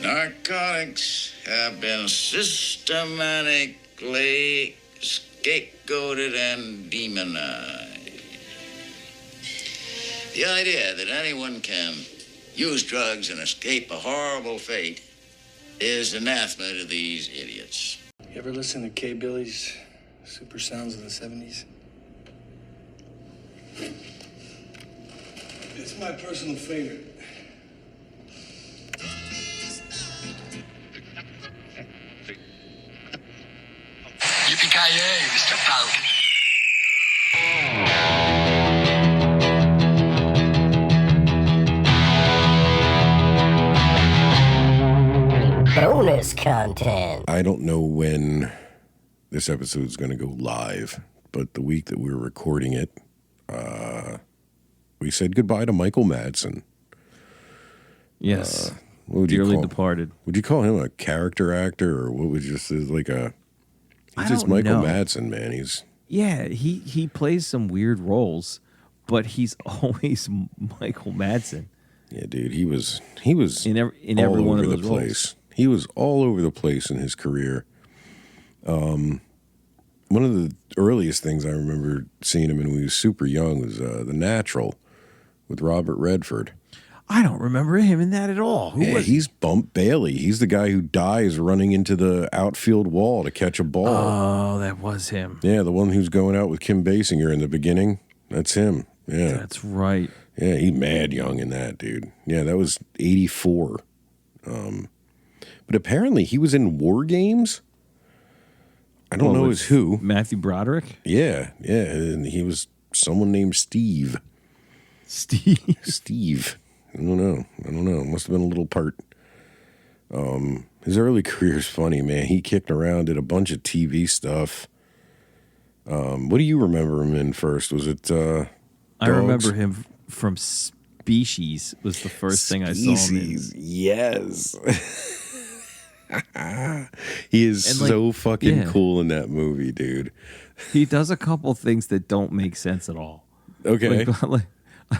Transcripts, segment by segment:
Narcotics have been systematically scapegoated and demonized. The idea that anyone can use drugs and escape a horrible fate is anathema to these idiots. You ever listen to K. Billy's Super Sounds of the 70s? It's my personal favorite. Yipee-Ki-Yay, Mr. Falcon. Bonus content. I don't know when this episode is going to go live, but the week that we were recording it, we said goodbye to Michael Madsen. Yes. What would Dearly you call, departed. Would you call him a character actor, or what would you say, like a... He's just Michael Madsen, man. He plays some weird roles, but he's always Michael Madsen. Yeah, dude, he was in every all one over of the those place. roles. He was all over the place in his career. One of the earliest things I remember seeing him in when he was super young was The Natural with Robert Redford. I don't remember him in that at all. He's Bump Bailey. He's the guy who dies running into the outfield wall to catch a ball. Oh, that was him. Yeah, the one who's going out with Kim Basinger in the beginning. That's him. Yeah. That's right. Yeah, he's mad young in that, dude. Yeah, that was 84. But apparently he was in War Games. I don't know as who. Matthew Broderick? Yeah, and he was someone named Steve. Steve. I don't know. Must have been a little part. His early career's funny, man. He kicked around, did a bunch of TV stuff. What do you remember him in first? Was it Dogs? I remember him from Species was the first thing I saw him in. Yes. He is so fucking cool in that movie, dude. He does a couple things that don't make sense at all. Okay.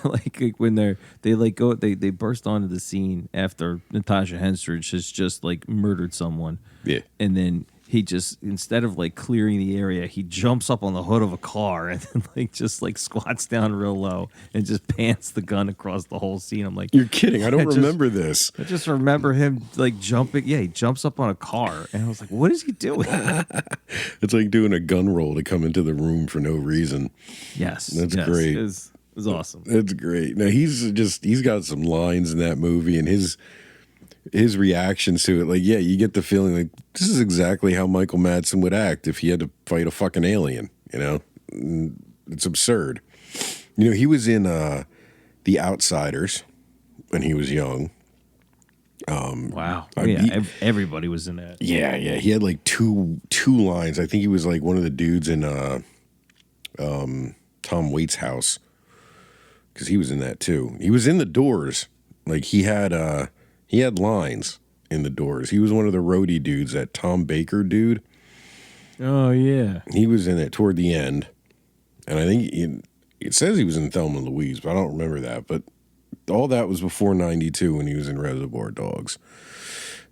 Like when they burst onto the scene after Natasha Henstridge has just like murdered someone. Yeah. And then he just, instead of like clearing the area, he jumps up on the hood of a car and then just squats down real low and just pants the gun across the whole scene. I'm like, you're kidding. I don't remember this. I just remember him jumping. Yeah, he jumps up on a car and I was like, what is he doing? It's like doing a gun roll to come into the room for no reason. Yes. That's great. It was awesome. That's great. Now he's got some lines in that movie, and his reactions to it, you get the feeling like this is exactly how Michael Madsen would act if he had to fight a fucking alien. It's absurd. He was in The Outsiders when he was young. Wow. Everybody was in that. Yeah. He had two lines. I think he was one of the dudes in Tom Waits' house. Because he was in that too. He was in The Doors. He had lines in The Doors. He was one of the roadie dudes, that Tom Baker dude. Oh yeah. He was in it toward the end, and I think it says he was in Thelma and Louise, but I don't remember that. But all that was before '92 when he was in Reservoir Dogs,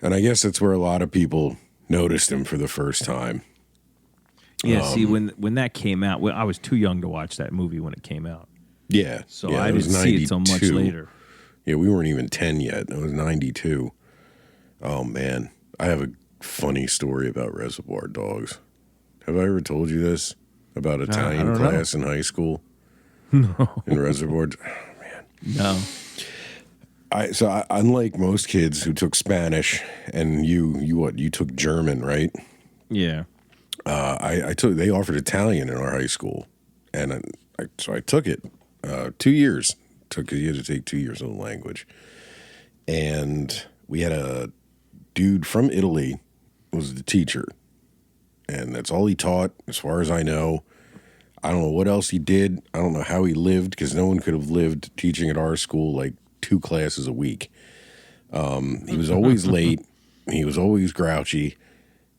and I guess that's where a lot of people noticed him for the first time. Yeah. See, when that came out, I was too young to watch that movie when it came out. Yeah. So I didn't see it so much later. Yeah, we weren't even 10 yet. It was 92. Oh, man. I have a funny story about Reservoir Dogs. Have I ever told you this? About Italian class in high school? No. In Reservoir? Oh, man. No. Unlike most kids who took Spanish, and you took German, right? Yeah. They offered Italian in our high school. And so I took it. 2 years. Because you had to take 2 years of the language. And we had a dude from Italy was the teacher. And that's all he taught, as far as I know. I don't know what else he did. I don't know how he lived, because no one could have lived teaching at our school 2 classes a week. He was always late. He was always grouchy.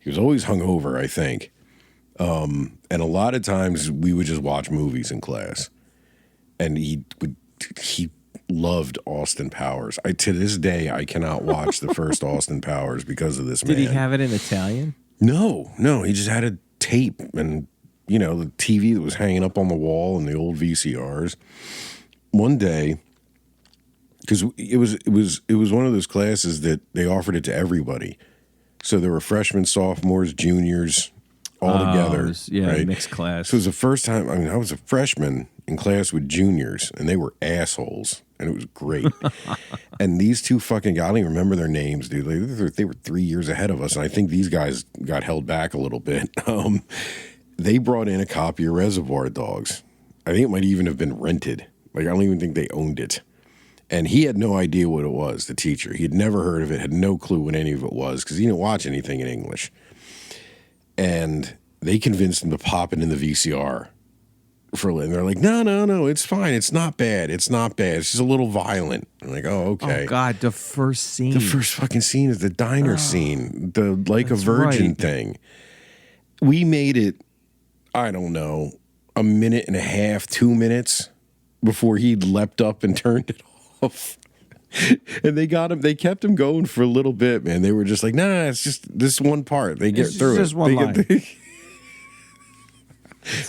He was always hungover, I think. And a lot of times we would just watch movies in class. And he loved Austin Powers. To this day, I cannot watch the first Austin Powers because of this man. Did he have it in Italian? No. He just had a tape and, the TV that was hanging up on the wall and the old VCRs. One day, because it was one of those classes that they offered it to everybody. So there were freshmen, sophomores, juniors, all together. Right? Mixed class. So it was the first time. I mean, I was a freshman in class with juniors, and they were assholes, and it was great. And these two fucking guys, I don't even remember their names, dude. They were 3 years ahead of us, and I think these guys got held back a little bit. They brought in a copy of Reservoir Dogs. I think it might even have been rented. Like, I don't even think they owned it. And he had no idea what it was, the teacher. He had never heard of it, had no clue what any of it was, because he didn't watch anything in English. And they convinced him to pop it in the VCR and they're like, no, it's fine. It's not bad. It's just a little violent. I'm like, oh, okay. Oh, God, the first scene. The first fucking scene is the diner scene, the like a virgin thing. We made it, I don't know, a minute and a half, 2 minutes before he leapt up and turned it off. And they kept him going for a little bit, man. They were just like, nah, it's just this one part. They get through just it. One line.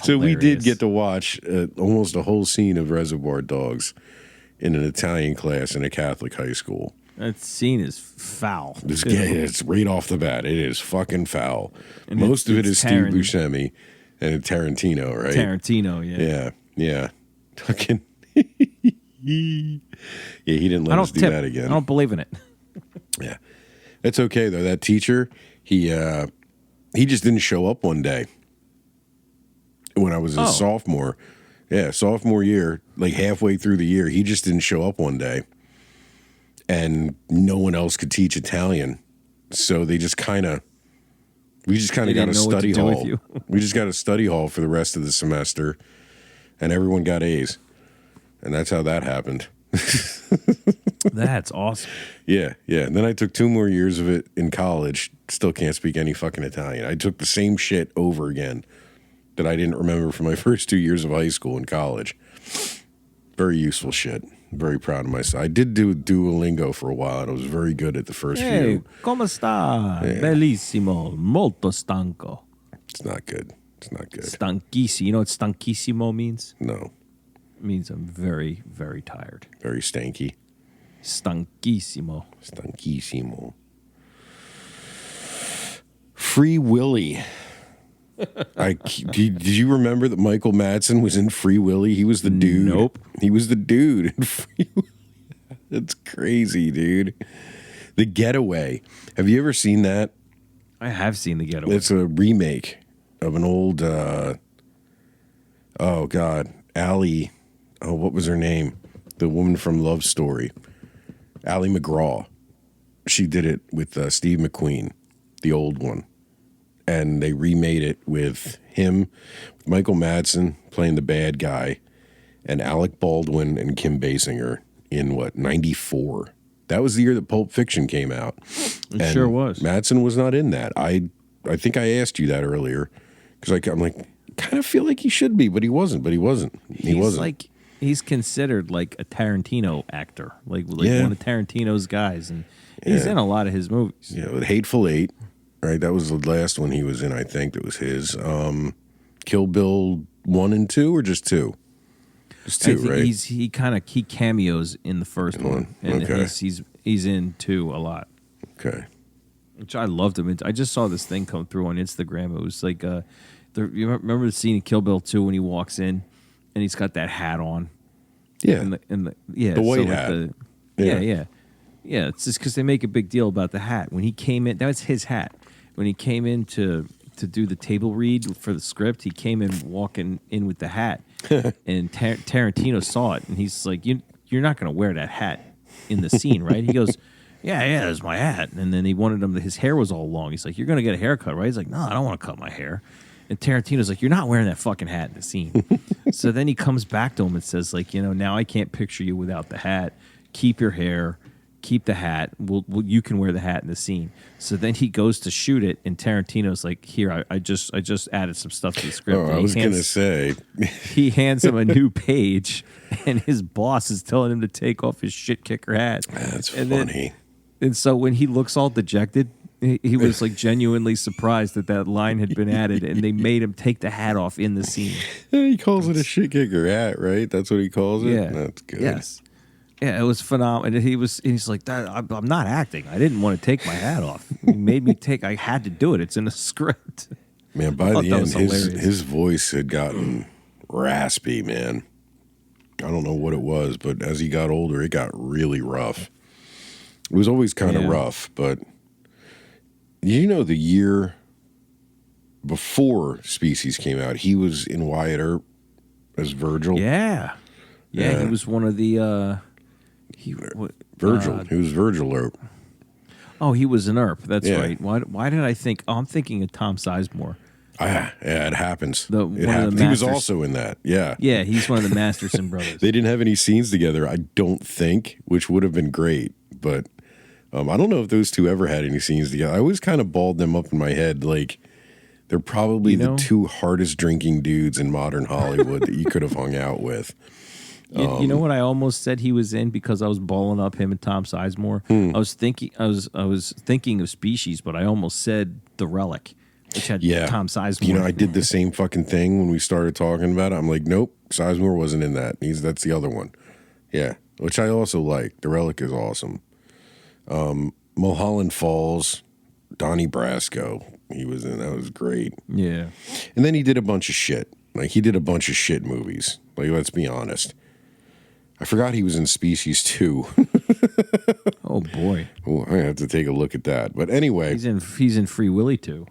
So we did get to watch almost a whole scene of Reservoir Dogs in an Italian class in a Catholic high school. That scene is foul. It's right off the bat. It is fucking foul. And most of it is Steve Buscemi and Tarantino, right? Tarantino, yeah. Yeah. Fucking... Yeah, he didn't let us do that again. I don't believe in it. Yeah. That's okay, though. That teacher, he just didn't show up one day when I was a sophomore. Yeah, sophomore year, like halfway through the year, he just didn't show up one day. And no one else could teach Italian. So we just kind of got a study hall. We just got a study hall for the rest of the semester, and everyone got A's. And that's how that happened. That's awesome. Yeah. And then I took 2 more years of it in college. Still can't speak any fucking Italian. I took the same shit over again that I didn't remember from my first 2 years of high school and college. Very useful shit. Very proud of myself. I did do Duolingo for a while, and I was very good at the first few. Come sta? Yeah. Bellissimo. Molto stanco. It's not good. Stanchissimo. You know what stanchissimo means? No. It means I'm very, very tired. Very stanky. Stanchissimo. Free Willy. Did you remember that Michael Madsen was in Free Willy? He was the dude. Nope. He was the dude in Free Willy. That's crazy, dude. The Getaway. Have you ever seen that? I have seen The Getaway. It's a remake of an old, Allie. Oh, what was her name? The woman from Love Story. Ally McGraw. She did it with Steve McQueen, the old one. And they remade it with him, Michael Madsen playing the bad guy, and Alec Baldwin and Kim Basinger in, 94? That was the year that Pulp Fiction came out. It sure was. Madsen was not in that. I think I asked you that earlier, because I'm like, kind of feel like he should be, but he wasn't. He wasn't. He's considered like a Tarantino actor, like one of Tarantino's guys, and he's in a lot of his movies. Yeah, with Hateful Eight, right? That was the last one he was in. I think that was his. Kill Bill 1 and 2, or just 2? Just 2, right? He cameos in the first one, and he's in 2 a lot. Okay. Which I loved him. I just saw this thing come through on Instagram. It was like, you remember the scene in Kill Bill 2 when he walks in and he's got that hat on? Yeah. The white hat. Yeah. It's just because they make a big deal about the hat. When he came in, that was his hat. When he came in to do the table read for the script, he came in walking in with the hat. And Tarantino saw it, and he's like, you're not going to wear that hat in the scene, right? He goes, yeah, that's my hat. And then he wanted him, his hair was all long. He's like, you're going to get a haircut, right? He's like, no, I don't want to cut my hair. And Tarantino's like, you're not wearing that fucking hat in the scene. So then he comes back to him and says, like, now I can't picture you without the hat. Keep your hair. keep the hat. You can wear the hat in the scene. So then he goes to shoot it, and Tarantino's like, here, I just added some stuff to the script. Oh, I was going to say. He hands him a new page, and his boss is telling him to take off his shit kicker hat. That's and funny. And so when he looks all dejected, he was like genuinely surprised that line had been added, and they made him take the hat off in the scene. Yeah, he calls it a shit kicker hat, right? That's what he calls it? Yeah. That's good. Yes. Yeah, it was phenomenal. And he's like, I'm not acting. I didn't want to take my hat off. He made me I had to do it. It's in the script. Man, by the end, his voice had gotten raspy, man. I don't know what it was, but as he got older, it got really rough. It was always kind of rough, but you know, the year before Species came out, he was in Wyatt Earp as Virgil. Yeah. He was one of the Virgil. He was Virgil Earp. Oh, he was an Earp. That's right. Why did I think? Oh, I'm thinking of Tom Sizemore. Yeah, it happens. It happens. He was also in that. Yeah. Yeah, he's one of the Masterson brothers. They didn't have any scenes together, I don't think, which would have been great. But I don't know if those two ever had any scenes together. I always kind of balled them up in my head like they're probably the two hardest drinking dudes in modern Hollywood that you could have hung out with. You know what I almost said he was in because I was balling up him and Tom Sizemore. I was thinking of Species, but I almost said The Relic, which had Tom Sizemore. You know, I did the same fucking thing when we started talking about it. I'm like, nope, Sizemore wasn't in that. That's the other one. Yeah, which I also like. The Relic is awesome. Mulholland Falls, Donnie Brasco, he was in. That was great. Yeah, and then he did a bunch of shit. Like he did a bunch of shit movies. Like let's be honest. I forgot he was in Species 2. Oh boy. Oh, I have to take a look at that. But anyway, he's in Free Willy 2.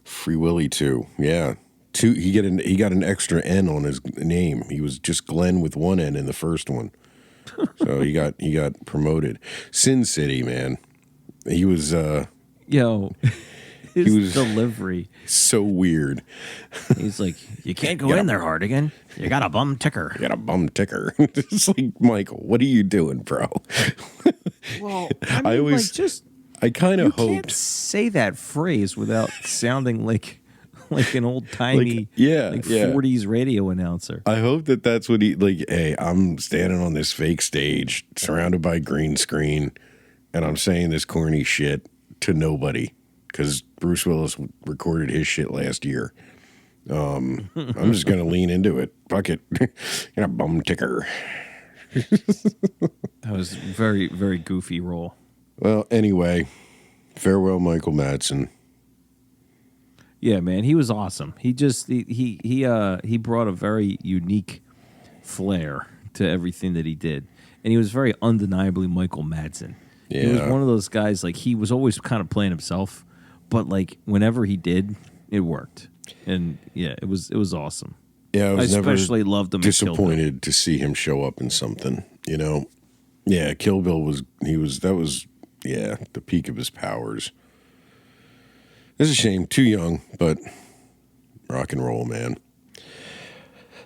Free Willy 2. Yeah. He got an extra N on his name. He was just Glenn with one N in the first one. So he got promoted. Sin City, man. He was his delivery so weird. He's like, you can't go in there, Hardigan. You got a bum ticker. You got a bum ticker. It's like, Michael, what are you doing, bro? Well, I mean, I kind of hoped. You can't say that phrase without sounding like an old timey, 40s radio announcer. I hope that's what he like. Hey, I'm standing on this fake stage, surrounded by green screen, and I'm saying this corny shit to nobody because Bruce Willis recorded his shit last year. I'm just gonna lean into it. Fuck it, a bum ticker. That was very, very goofy role. Well, anyway, farewell, Michael Madsen. Yeah, man, he was awesome. He brought a very unique flair to everything that he did, and he was very undeniably Michael Madsen. Yeah. He was one of those guys, like, he was always kind of playing himself, but like whenever he did, it worked, and yeah, it was awesome. Yeah, I especially loved him. Disappointed to see him show up in something, you know. Yeah, Kill Bill was the peak of his powers. It's a shame, too young, but rock and roll, man.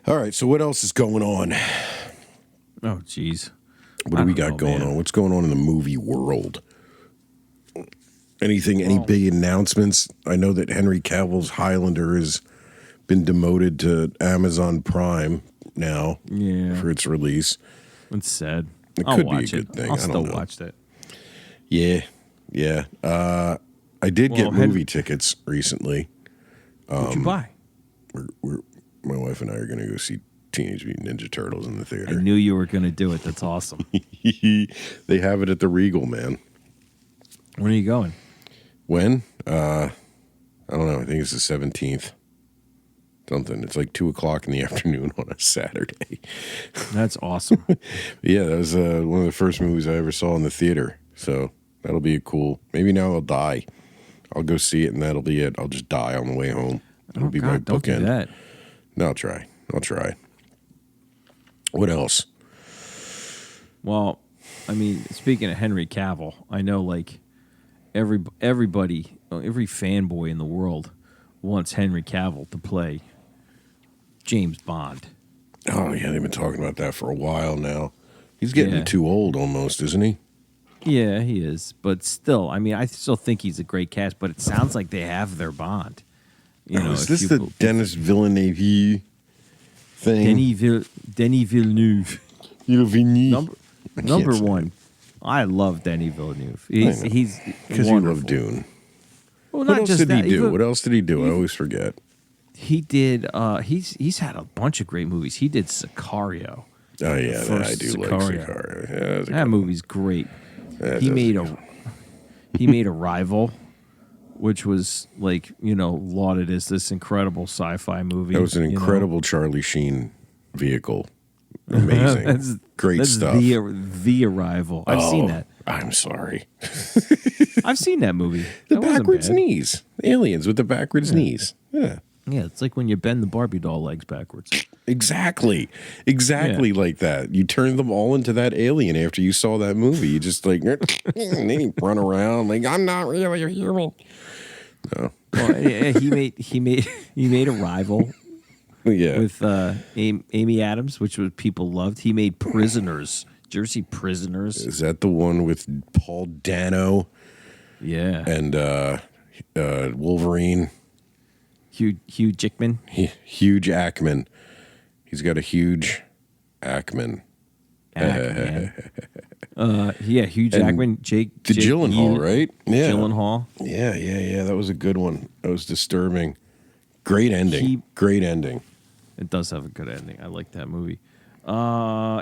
All right, so what else is going on? Oh, jeez. What do we got going on? What's going on in the movie world? Any big announcements? I know that Henry Cavill's Highlander has been demoted to Amazon Prime now for its release. It's sad. It could be a good thing. I'll still watch that. Yeah. I did get movie tickets recently. What'd you buy? My wife and I are going to go see Teenage Mutant Ninja Turtles in the theater. I knew you were going to do it. That's awesome. They have it at the Regal, man. When are you going? When? I don't know. I think it's the 17th. Something. It's like 2:00 in the afternoon on a Saturday. That's awesome. Yeah, that was one of the first movies I ever saw in the theater. So that'll be cool. Maybe now I'll die. I'll go see it, and that'll be it. I'll just die on the way home. It'll be my bookend. Don't do that. No, I'll try. What else? Well, I mean, speaking of Henry Cavill, I know like everybody, every fanboy in the world wants Henry Cavill to play James Bond. Oh, yeah, they've been talking about that for a while now. He's getting too old almost, isn't he? Yeah, he is. But still, I mean, I still think he's a great cast. But it sounds like they have their bond. You know, is if this you the bel- Dennis Villeneuve thing? Denis Villeneuve. Villeneuve. Number say one. I love Denis Villeneuve. know. He's Because you wonderful. love Dune. Well, What not else just did he that. do? What else did he do? I always forget. He did. He's had a bunch of great movies. He did Sicario. Oh yeah, first I do like Sicario. Sicario. Yeah, that's a That good movie's great. That He is made a he made Arrival, which was like lauded as this incredible sci-fi movie. That was an you know? incredible Charlie Sheen vehicle. Amazing. Great that's stuff. The Arrival. I've seen that. I'm sorry. I've seen that movie. The That wasn't backwards bad. knees. Aliens with the backwards knees. Yeah. Yeah, it's like when you bend the Barbie doll legs backwards. Exactly. Exactly like that. You turned them all into that alien after you saw that movie. You just like, and then you run around like, I'm not really a human. No. Well, yeah, he made Arrival Yeah. with Amy Adams, which was people loved. He made Prisoners. Did you ever see Prisoners? Is that the one with Paul Dano Yeah. and Wolverine? Hugh Jackman. Huge Ackman. He's got a huge Ackman. Yeah, Hugh Jackman. Jake Gyllenhaal, right? Yeah. Gyllenhaal. Yeah. That was a good one. That was disturbing. Great ending. Great ending. It does have a good ending. I like that movie.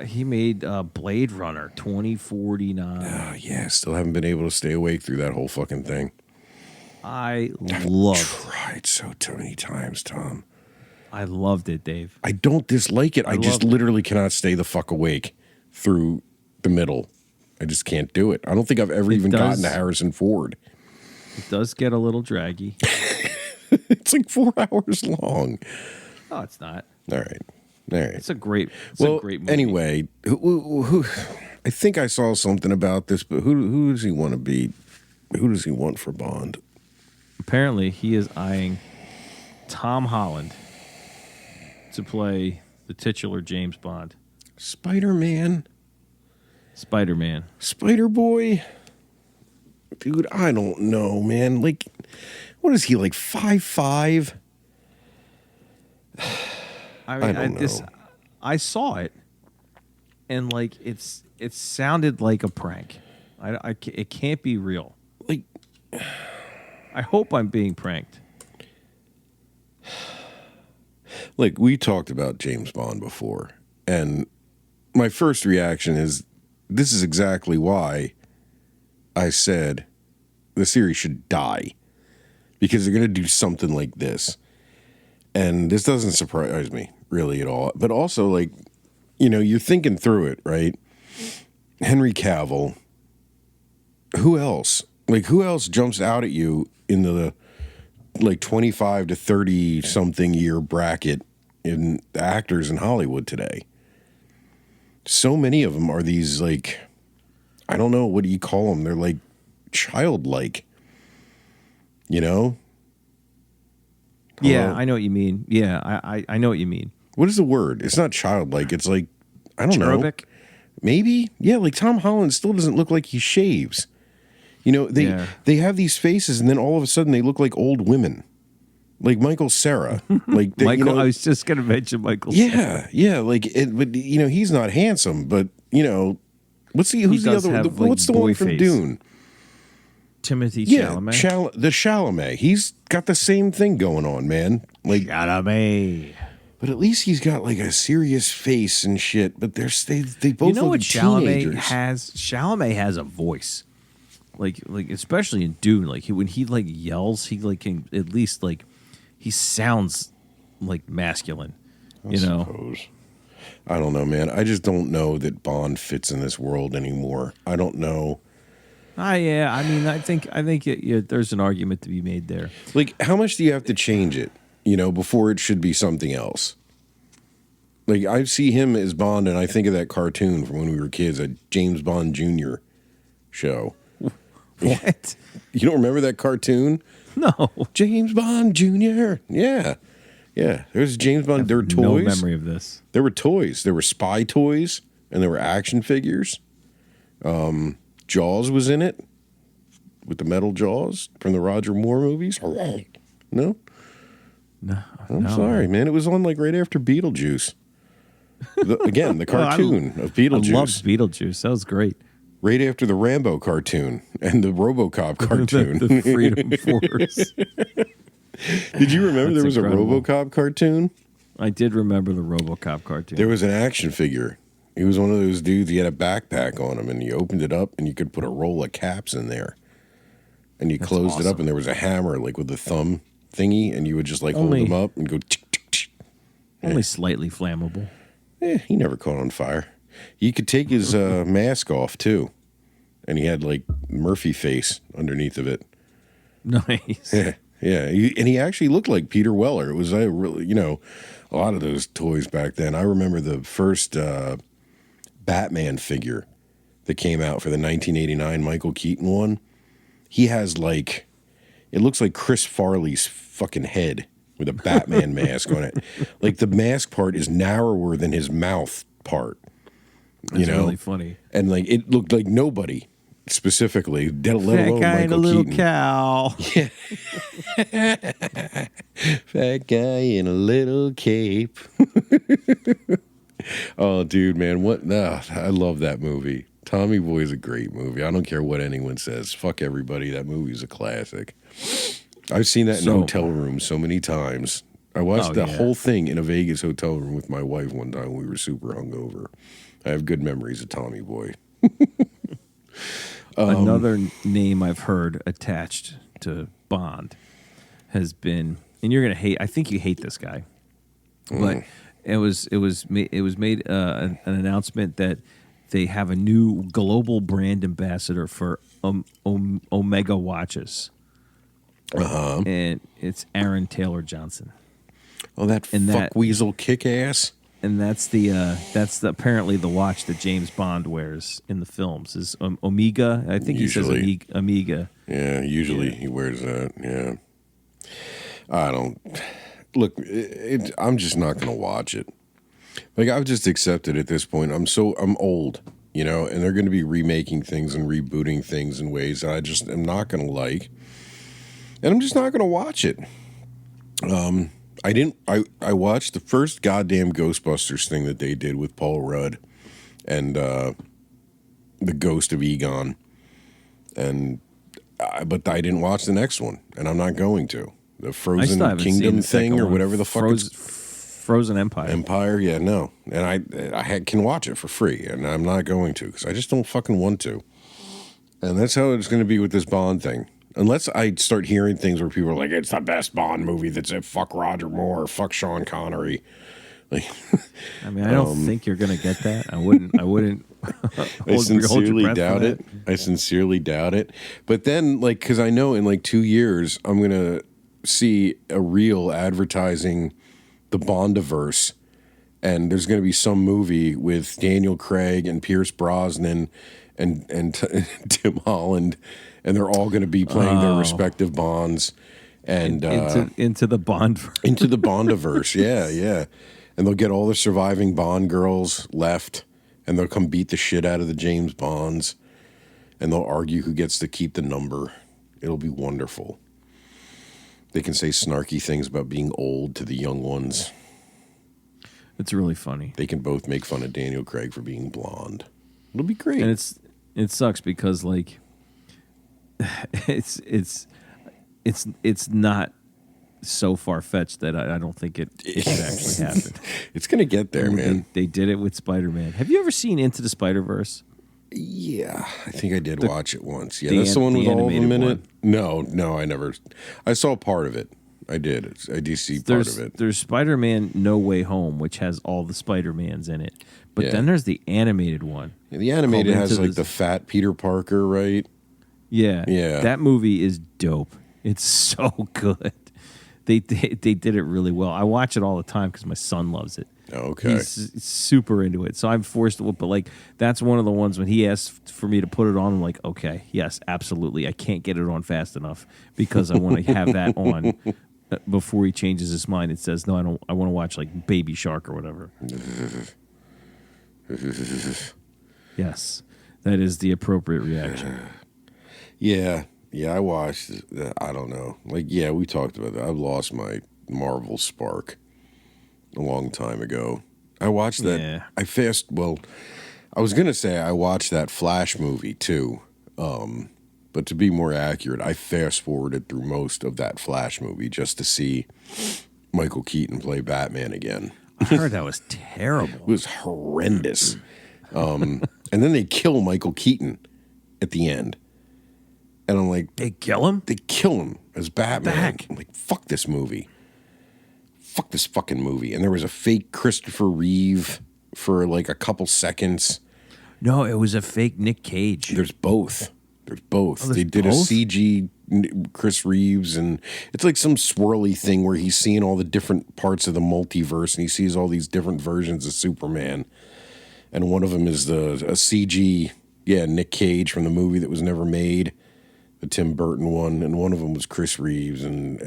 He made Blade Runner 2049. Oh, yeah. Still haven't been able to stay awake through that whole fucking thing. I loved Tried so many times, Tom. I loved it, Dave. I don't dislike it. I just loved it. literally cannot stay the fuck awake through the middle. I just can't do it. I don't think I've ever even gotten to Harrison Ford. It does get a little draggy. It's like 4 hours long. No, it's not. All right. It's a great movie. Anyway, who, I think I saw something about this, but who does he want to be? Who does he want for Bond? Apparently, he is eyeing Tom Holland to play the titular James Bond. Spider-Man? Spider-Man. Spider-Boy? Dude, I don't know, man. Like, what is he, like 5'5"? I mean, I don't know. I saw it, and like it sounded like a prank. It can't be real. Like, I hope I'm being pranked. like we talked about James Bond before, and my first reaction is this is exactly why I said the series should die, because they're going to do something like this. And this doesn't surprise me really at all. But also, like, you're thinking through it, right? Henry Cavill. Who else? Like, who else jumps out at you in the, like, 25 to 30 something year bracket in the actors in Hollywood today? So many of them are these, like, I don't know, what do you call them? They're like childlike, Yeah, Hello? I know what you mean. Yeah, I know what you mean. What is the word? It's not childlike. It's like, I don't know. Cherubic? Maybe? Yeah, like Tom Holland still doesn't look like he shaves. They have these faces, and then all of a sudden they look like old women. Like Michael Cera. Like Michael, I was just going to mention Michael. Cera. Yeah, like but he's not handsome, but who's the does other have, like, what's the boy one from face. Dune? Timothy Yeah, Chalamet. the Chalamet. He's got the same thing going on, man. Like, Chalamet. but at least he's got like a serious face and shit. But they both You know look what teenagers. Chalamet has? Chalamet has a voice, like especially in Dune. Like when he like yells, he like can at least like he sounds like masculine. I suppose. I don't know, man. I just don't know that Bond fits in this world anymore. I don't know. Yeah. I mean, I think there's an argument to be made there. Like, how much do you have to change it, before it should be something else? Like, I see him as Bond, and I think of that cartoon from when we were kids, a James Bond Jr. show. What? You don't remember that cartoon? No. James Bond Jr. Yeah. There's James Bond. There were toys. No memory of this. There were toys. There were spy toys, and there were action figures. Jaws was in it with the metal jaws from the Roger Moore movies. No, No, I'm no. sorry, man. It was on like right after Beetlejuice. Again, the cartoon of Beetlejuice. I loved Beetlejuice. That was great. Right after the Rambo cartoon and the RoboCop cartoon. the Freedom Force. Did you remember there was incredible. a RoboCop cartoon? I did remember the RoboCop cartoon. There was an action figure. He was one of those dudes. He had a backpack on him, and you opened it up, and you could put a roll of caps in there. And you closed it up, and there was a hammer, like with the thumb thingy, and you would just like hold them up and go. Only slightly flammable. He never caught on fire. You could take his mask off too, and he had like Murphy face underneath of it. Nice. Yeah, and he actually looked like Peter Weller. It was really, a lot of those toys back then. I remember the first Batman figure that came out for the 1989 Michael Keaton one. He has like, it looks like Chris Farley's fucking head with a Batman mask on it. Like the mask part is narrower than his mouth part. That's really funny. And like it looked like nobody specifically, let alone That guy in a Michael little Keaton. cow. Fat guy in a little cape. Oh, dude, man, I love that movie. Tommy Boy is a great movie. I don't care what anyone says. Fuck everybody. That movie's a classic. I've seen that in a hotel room so many times. I watched the whole thing in a Vegas hotel room with my wife one time. We were super hungover. I have good memories of Tommy Boy. Another name I've heard attached to Bond has been, and you're gonna hate. I think you hate this guy, but it was made an announcement that they have a new global brand ambassador for Omega watches, and it's Aaron Taylor Johnson. Oh, that fuck weasel kick ass. And that's apparently the watch that James Bond wears in the films is Omega. I think Usually. he says Omega. Yeah, usually he wears that. Yeah, I don't look. I'm just not going to watch it. Like I've just accepted at this point. I'm old, and they're going to be remaking things and rebooting things in ways that I just am not going to like, and I'm just not going to watch it. I watched the first goddamn Ghostbusters thing that they did with Paul Rudd and the ghost of Egon, but I didn't watch the next one, and I'm not going to. The Frozen Kingdom thing or whatever the fuck Frozen Empire. Empire, yeah, no. And I can watch it for free, and I'm not going to because I just don't fucking want to. And that's how it's going to be with this Bond thing. Unless I start hearing things where people are like, it's the best Bond movie that's it. Fuck Roger Moore, fuck Sean Connery. Like, I mean, I don't think you're going to get that. I wouldn't. I sincerely doubt it. I sincerely doubt it. But then, like, because I know in like 2 years, I'm going to see a reel advertising the Bondiverse. And there's going to be some movie with Daniel Craig and Pierce Brosnan and Tim Holland. And they're all going to be playing their respective Bonds. And into the Bondverse. Into the Bondiverse, yeah. And they'll get all the surviving Bond girls left, and they'll come beat the shit out of the James Bonds, and they'll argue who gets to keep the number. It'll be wonderful. They can say snarky things about being old to the young ones. It's really funny. They can both make fun of Daniel Craig for being blonde. It'll be great. And it sucks because like it's not so far-fetched that I don't think it could actually happen. It's going to get there, man. They did it with Spider-Man. Have you ever seen Into the Spider-Verse? Yeah, I think I did watch it once. Yeah, that's the one with all of them in it? No, I never. I saw part of it. I did. I did see part of it. There's Spider-Man No Way Home, which has all the Spider-Mans in it. But then there's the animated one. Yeah, the animated has like the fat Peter Parker, right? Yeah. Yeah. That movie is dope. It's so good. They did it really well. I watch it all the time because my son loves it. Okay. He's super into it. So I'm forced to, but like that's one of the ones when he asked for me to put it on, I'm like, okay, yes, absolutely. I can't get it on fast enough because I want to have that on before he changes his mind. It says, no, I don't. I want to watch like Baby Shark or whatever. Yes. that is the appropriate reaction. Yeah, I watched. I don't know. Like, yeah, we talked about that. I've lost my Marvel spark a long time ago. I watched that. Yeah. I was gonna say I watched that Flash movie too, but to be more accurate, I fast forwarded through most of that Flash movie just to see Michael Keaton play Batman again. I heard that was terrible. It was horrendous. And then they kill Michael Keaton at the end. And I'm like, They kill him? they kill him as Batman. Back. I'm like, fuck this movie. Fuck this fucking movie. And there was a fake Christopher Reeve for like a couple seconds. No, it was a fake Nick Cage. There's both. Oh, They did both? a CG Chris Reeves, and it's like some swirly thing where he's seeing all the different parts of the multiverse, and he sees all these different versions of Superman. And one of them is a CG, Nick Cage from the movie that was never made, the Tim Burton one, and one of them was Chris Reeves and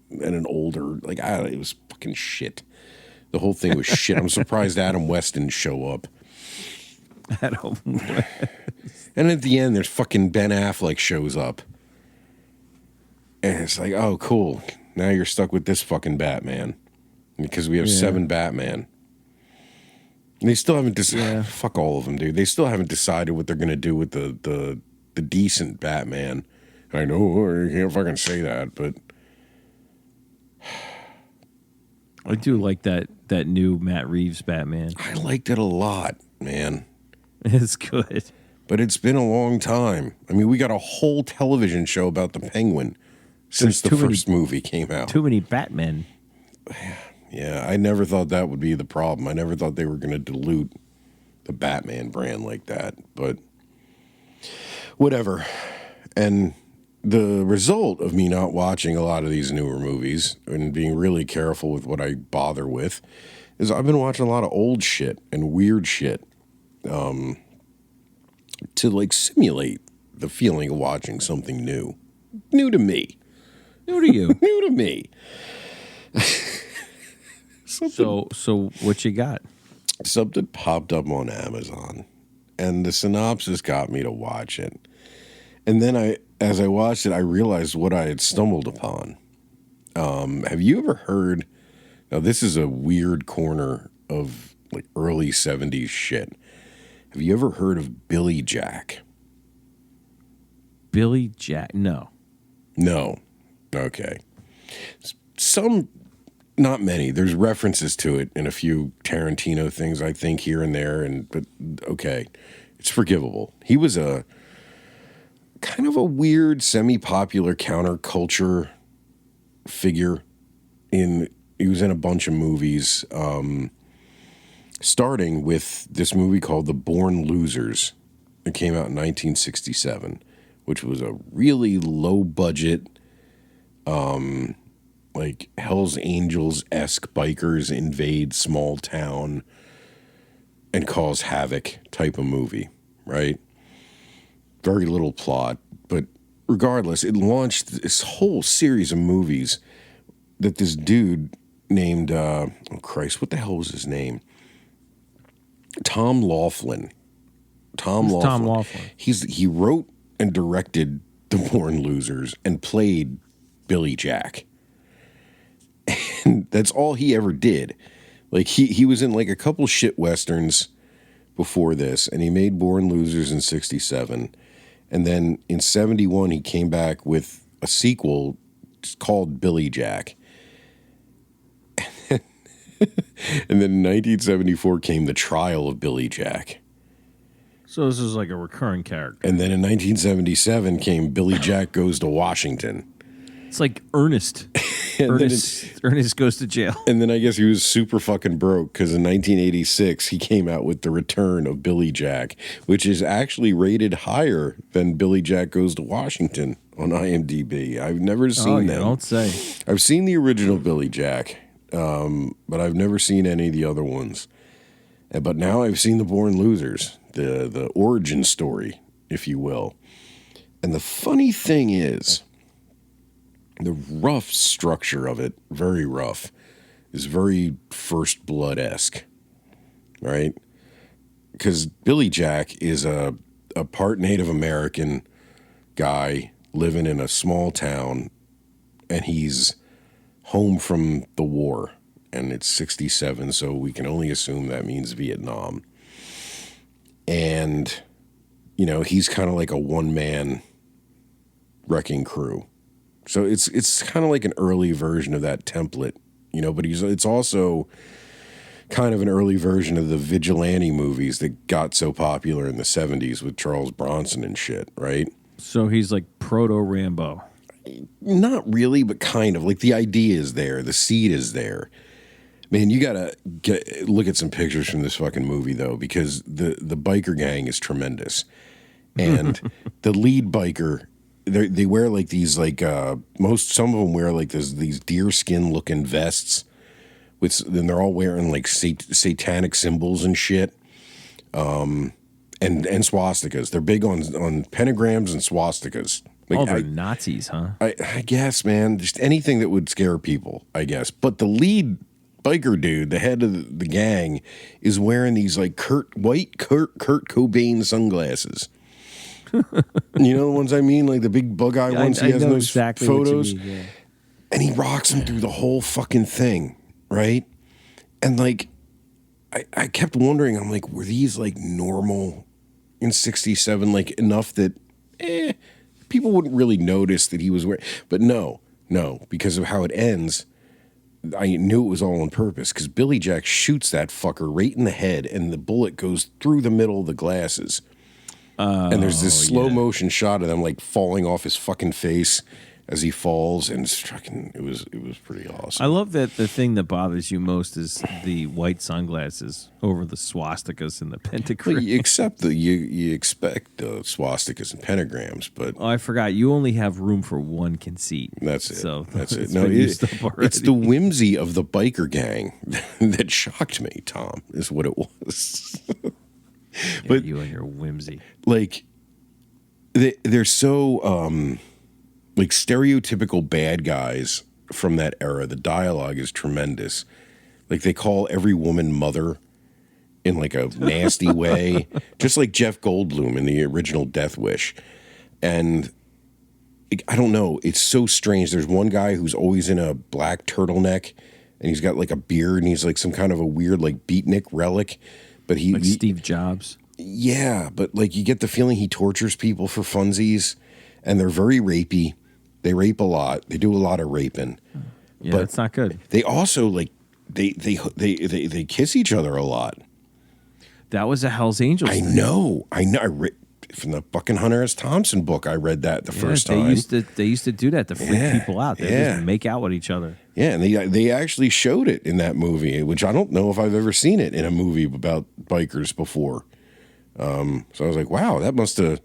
an older, it was fucking shit. The whole thing was shit. I'm surprised Adam West didn't show up. And at the end, there's fucking Ben Affleck shows up. And it's like, oh, cool. Now you're stuck with this fucking Batman. Because we have 7 Batman. And they still haven't decided. Fuck all of them, dude. They still haven't decided what they're going to do with the decent Batman. I know, you can't fucking say that, but I do like that new Matt Reeves Batman. I liked it a lot, man. It's good. But it's been a long time. I mean, we got a whole television show about the Penguin since the first movie came out. Too many Batmen. Yeah, I never thought that would be the problem. I never thought they were going to dilute the Batman brand like that. But whatever. And the result of me not watching a lot of these newer movies and being really careful with what I bother with is I've been watching a lot of old shit and weird shit. To like simulate the feeling of watching something new. New to me. New to you. New to me. So what you got? Something popped up on Amazon, and the synopsis got me to watch it. And then as I watched it, I realized what I had stumbled upon. Have you ever heard, now this is a weird corner of like early 70s shit. Have you ever heard of Billy Jack? Billy Jack? No. No. Okay. Some, not many. There's references to it in a few Tarantino things, I think, here and there. But okay, it's forgivable. He was a kind of a weird, semi-popular counterculture figure. He was in a bunch of movies. Starting with this movie called The Born Losers. It came out in 1967, which was a really low budget, like Hell's Angels-esque bikers invade small town and cause havoc type of movie, right? Very little plot, but regardless, it launched this whole series of movies that this dude named, oh Christ, what the hell was his name? Tom Laughlin. Tom Laughlin. He wrote and directed The Born Losers and played Billy Jack. And that's all he ever did. Like he was in like a couple shit westerns before this, and he made Born Losers in 1967. And then in 1971 he came back with a sequel called Billy Jack. And then in 1974 came The Trial of Billy Jack. So this is like a recurring character. And then in 1977 came Billy Jack Goes to Washington. It's like Ernest. Ernest goes to jail. And then I guess he was super fucking broke because in 1986 he came out with The Return of Billy Jack, which is actually rated higher than Billy Jack Goes to Washington on IMDb. I've never seen that. Don't say. I've seen the original Billy Jack. But I've never seen any of the other ones. But now I've seen The Born Losers, the origin story, if you will. And the funny thing is, the rough structure of it, very rough, is very First Blood-esque, right? Because Billy Jack is a a part Native American guy living in a small town, and he's home from the war, and it's 67, so we can only assume that means Vietnam. And, you know, he's kind of like a one-man wrecking crew. So it's kind of like an early version of that template, you know, but it's also kind of an early version of the vigilante movies that got so popular in the 70s with Charles Bronson and shit, right? So he's like proto-Rambo. Not really, but kind of. Like, the idea is there. The seed is there. Man, you got to look at some pictures from this fucking movie, though, because the biker gang is tremendous. And the lead biker, they wear like these, like, some of them wear like these deer skin looking vests. Then they're all wearing like satanic symbols and shit. And swastikas. They're big on pentagrams and swastikas. Like, They're Nazis, huh? I guess, man. Just anything that would scare people, I guess. But the lead biker dude, the head of the gang, is wearing these like white Kurt Cobain sunglasses. You know the ones I mean? Like the big bug eye ones he has in those exactly photos. What you mean, yeah. And he rocks them through the whole fucking thing, right? And like, I kept wondering, I'm like, were these like normal in 67, like enough that people wouldn't really notice that he was wearing? But no, because of how it ends, I knew it was all on purpose, because Billy Jack shoots that fucker right in the head, and the bullet goes through the middle of the glasses. And there's this slow motion shot of them like falling off his fucking face as he falls, and it was pretty awesome. I love that the thing that bothers you most is the white sunglasses over the swastikas and the pentagram. Well, you expect swastikas and pentagrams, but I forgot. You only have room for one conceit. That's it. So that's it. it's No, been used up it's already. the whimsy of the biker gang that shocked me, Tom, is what it was. But you and your whimsy. like, they're so like stereotypical bad guys from that era. The dialogue is tremendous. Like, they call every woman mother in like a nasty way, just like Jeff Goldblum in the original Death Wish. And I don't know, it's so strange. There's one guy who's always in a black turtleneck, and he's got like a beard, and he's like some kind of a weird like beatnik relic. But Like Steve Jobs. Yeah, but like you get the feeling he tortures people for funsies, and they're very rapey. They rape a lot. They do a lot of raping. Yeah, but that's not good. They also like they kiss each other a lot. That was a Hell's Angels I thing. know. From the fucking Hunter S. Thompson book, I read that the first time. They used to do that to freak people out. They just make out with each other. Yeah, and they actually showed it in that movie, which I don't know if I've ever seen it in a movie about bikers before. So I was like, wow, that must have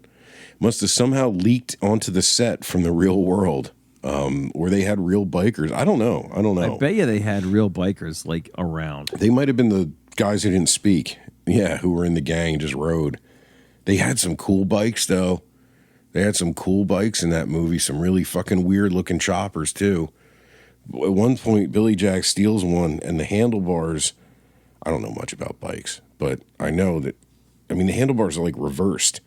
somehow leaked onto the set from the real world, where they had real bikers. I don't know. I bet you they had real bikers like around. They might have been the guys who didn't speak. Yeah, who were in the gang and just rode. They had some cool bikes, though. They had some cool bikes in that movie, some really fucking weird-looking choppers, too. At one point, Billy Jack steals one, and the handlebars, I don't know much about bikes, but I know that, I mean, the handlebars are, like, reversed.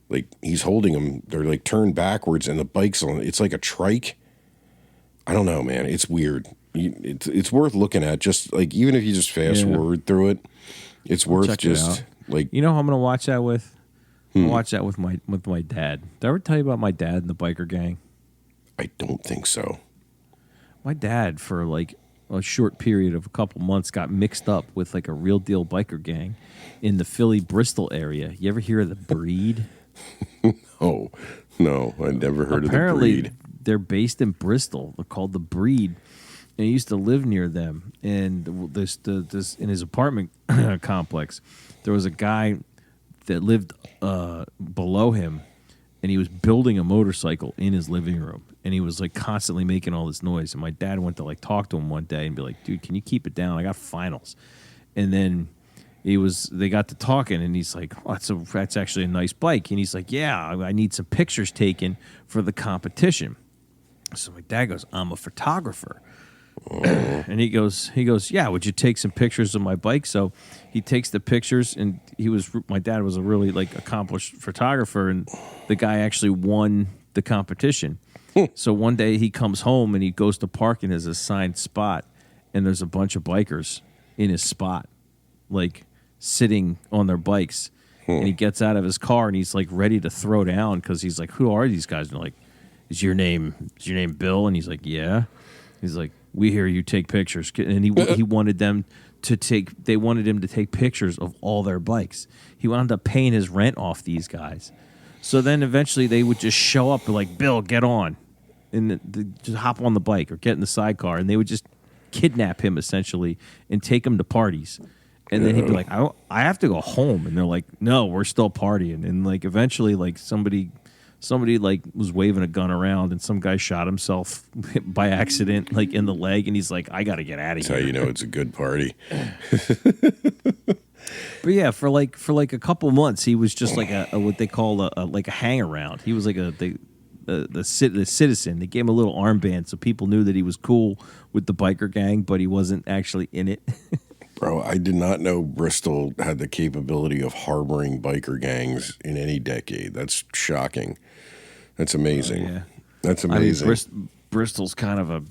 Like, he's holding them, they're, like, turned backwards, and the bike's on, it's like a trike. I don't know, man. It's weird. It's worth looking at, just, like, even if you just fast-forward through it, it's worth just... Like, you know who I'm gonna watch that with? I'm gonna watch that with my dad. Did I ever tell you about my dad and the biker gang? I don't think so. My dad, for like a short period of a couple months, got mixed up with like a real deal biker gang in the Philly Bristol area. You ever hear of the Breed? Oh no, I never heard Apparently, of the Breed. they're based in Bristol. They're called the Breed. And he used to live near them. And this in his apartment complex, there was a guy that lived below him, and he was building a motorcycle in his living room. And he was like constantly making all this noise. And my dad went to like talk to him one day and be like, "Dude, can you keep it down? I got finals." And then they got to talking, and he's like, "Oh, that's actually a nice bike." And he's like, "Yeah, I need some pictures taken for the competition." So my dad goes, "I'm a photographer." And he goes, yeah, would you take some pictures of my bike? So he takes the pictures, and my dad was a really like accomplished photographer, and the guy actually won the competition. So one day he comes home and he goes to park in his assigned spot, and there's a bunch of bikers in his spot, like sitting on their bikes. And he gets out of his car and he's like ready to throw down because he's like, who are these guys? And they're like, is your name Bill? And he's like, yeah. He's like, we hear you take pictures. And he wanted them to they wanted him to take pictures of all their bikes. He wound up paying his rent off these guys. So then eventually they would just show up and like, Bill, get on. And just hop on the bike or get in the sidecar. And they would just kidnap him essentially and take him to parties. And then he'd be like, I have to go home. And they're like, no, we're still partying. And like eventually like somebody like was waving a gun around and some guy shot himself by accident like in the leg. And he's like, I got to get out of here. That's how you know it's a good party. But yeah, for like a couple months, he was just like a what they call a hang around. He was like the citizen. They gave him a little armband so people knew that he was cool with the biker gang, but he wasn't actually in it. Bro, I did not know Bristol had the capability of harboring biker gangs in any decade. That's shocking. That's amazing. Yeah. That's amazing. I mean, Bristol's kind of a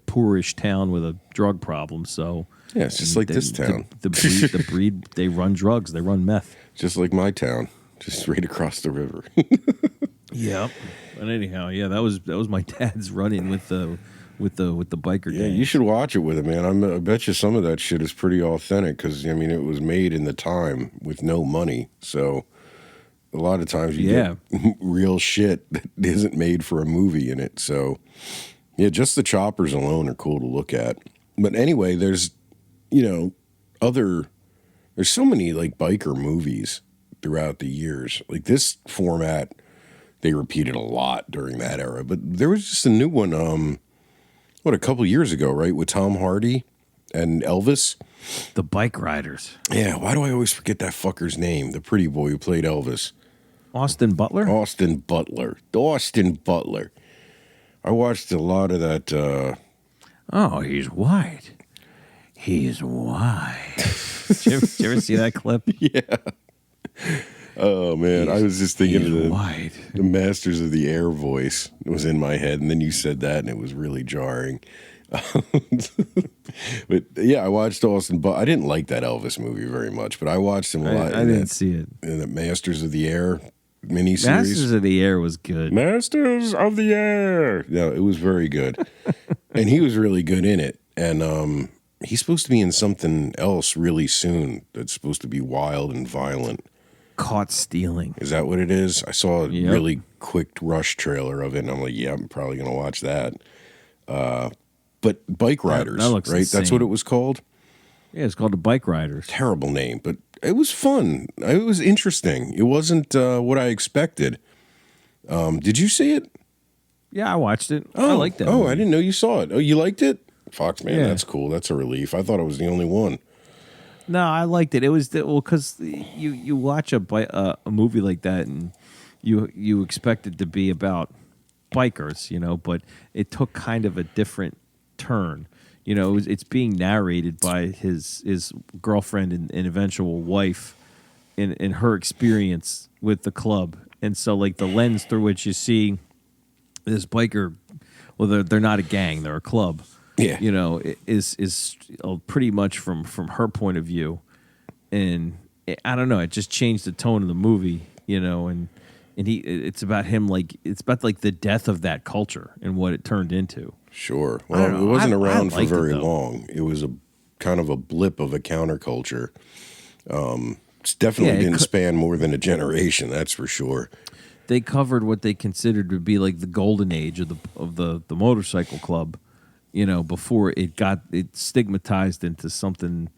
poorish town with a drug problem, so yeah, it's just like this town. The breed, they run drugs, they run meth. Just like my town, just right across the river. Yep. But anyhow, yeah, that was my dad's run-in with the biker gang. Yeah, you should watch it with it, man. I bet you some of that shit is pretty authentic because, I mean, it was made in the time with no money. So a lot of times you get real shit that isn't made for a movie in it. So, yeah, just the choppers alone are cool to look at. But anyway, there's so many, like, biker movies throughout the years. Like, this format, they repeated a lot during that era. But there was just a new one, a couple years ago, right, with Tom Hardy and Elvis? The Bike Riders. Yeah, why do I always forget that fucker's name? The pretty boy who played Elvis. Austin Butler? Austin Butler. I watched a lot of that. Oh, he's white. He's white. Did you ever see that clip? Yeah. Oh, man, I was just thinking of the Masters of the Air voice was in my head, and then you said that, and it was really jarring. But, yeah, I watched Austin, but I didn't like that Elvis movie very much, but I watched him a lot. I didn't see it. In the Masters of the Air miniseries. Masters of the Air was good. Masters of the Air. Yeah, it was very good. And he was really good in it. And he's supposed to be in something else really soon that's supposed to be wild and violent. Caught Stealing. Is that what it is? I saw a really quick rush trailer of it, and I'm like, yeah, I'm probably going to watch that. But Bike Riders, that looks right? insane. That's what it was called? Yeah, it's called The Bike Riders. Terrible name, but it was fun. It was interesting. It wasn't what I expected. Did you see it? Yeah, I watched it. I liked that. Oh, I didn't know you saw it. Oh, you liked it? Fox, man, Yeah. that's cool. That's a relief. I thought I was the only one. No, I liked it. It was because you watch a movie like that and you expect it to be about bikers, but it took kind of a different turn. It's being narrated by his girlfriend and eventual wife in her experience with the club, and so like the lens through which you see this biker, well, they're not a gang, they're a club. Yeah. Is pretty much from her point of view, and I don't know. It just changed the tone of the movie, and it's about him, like it's about like the death of that culture and what it turned into. Sure. Well, it wasn't around for very it, long. It was a kind of a blip of a counterculture. It definitely didn't span more than a generation. That's for sure. They covered what they considered to be like the golden age of the motorcycle club. Before it got stigmatized into something,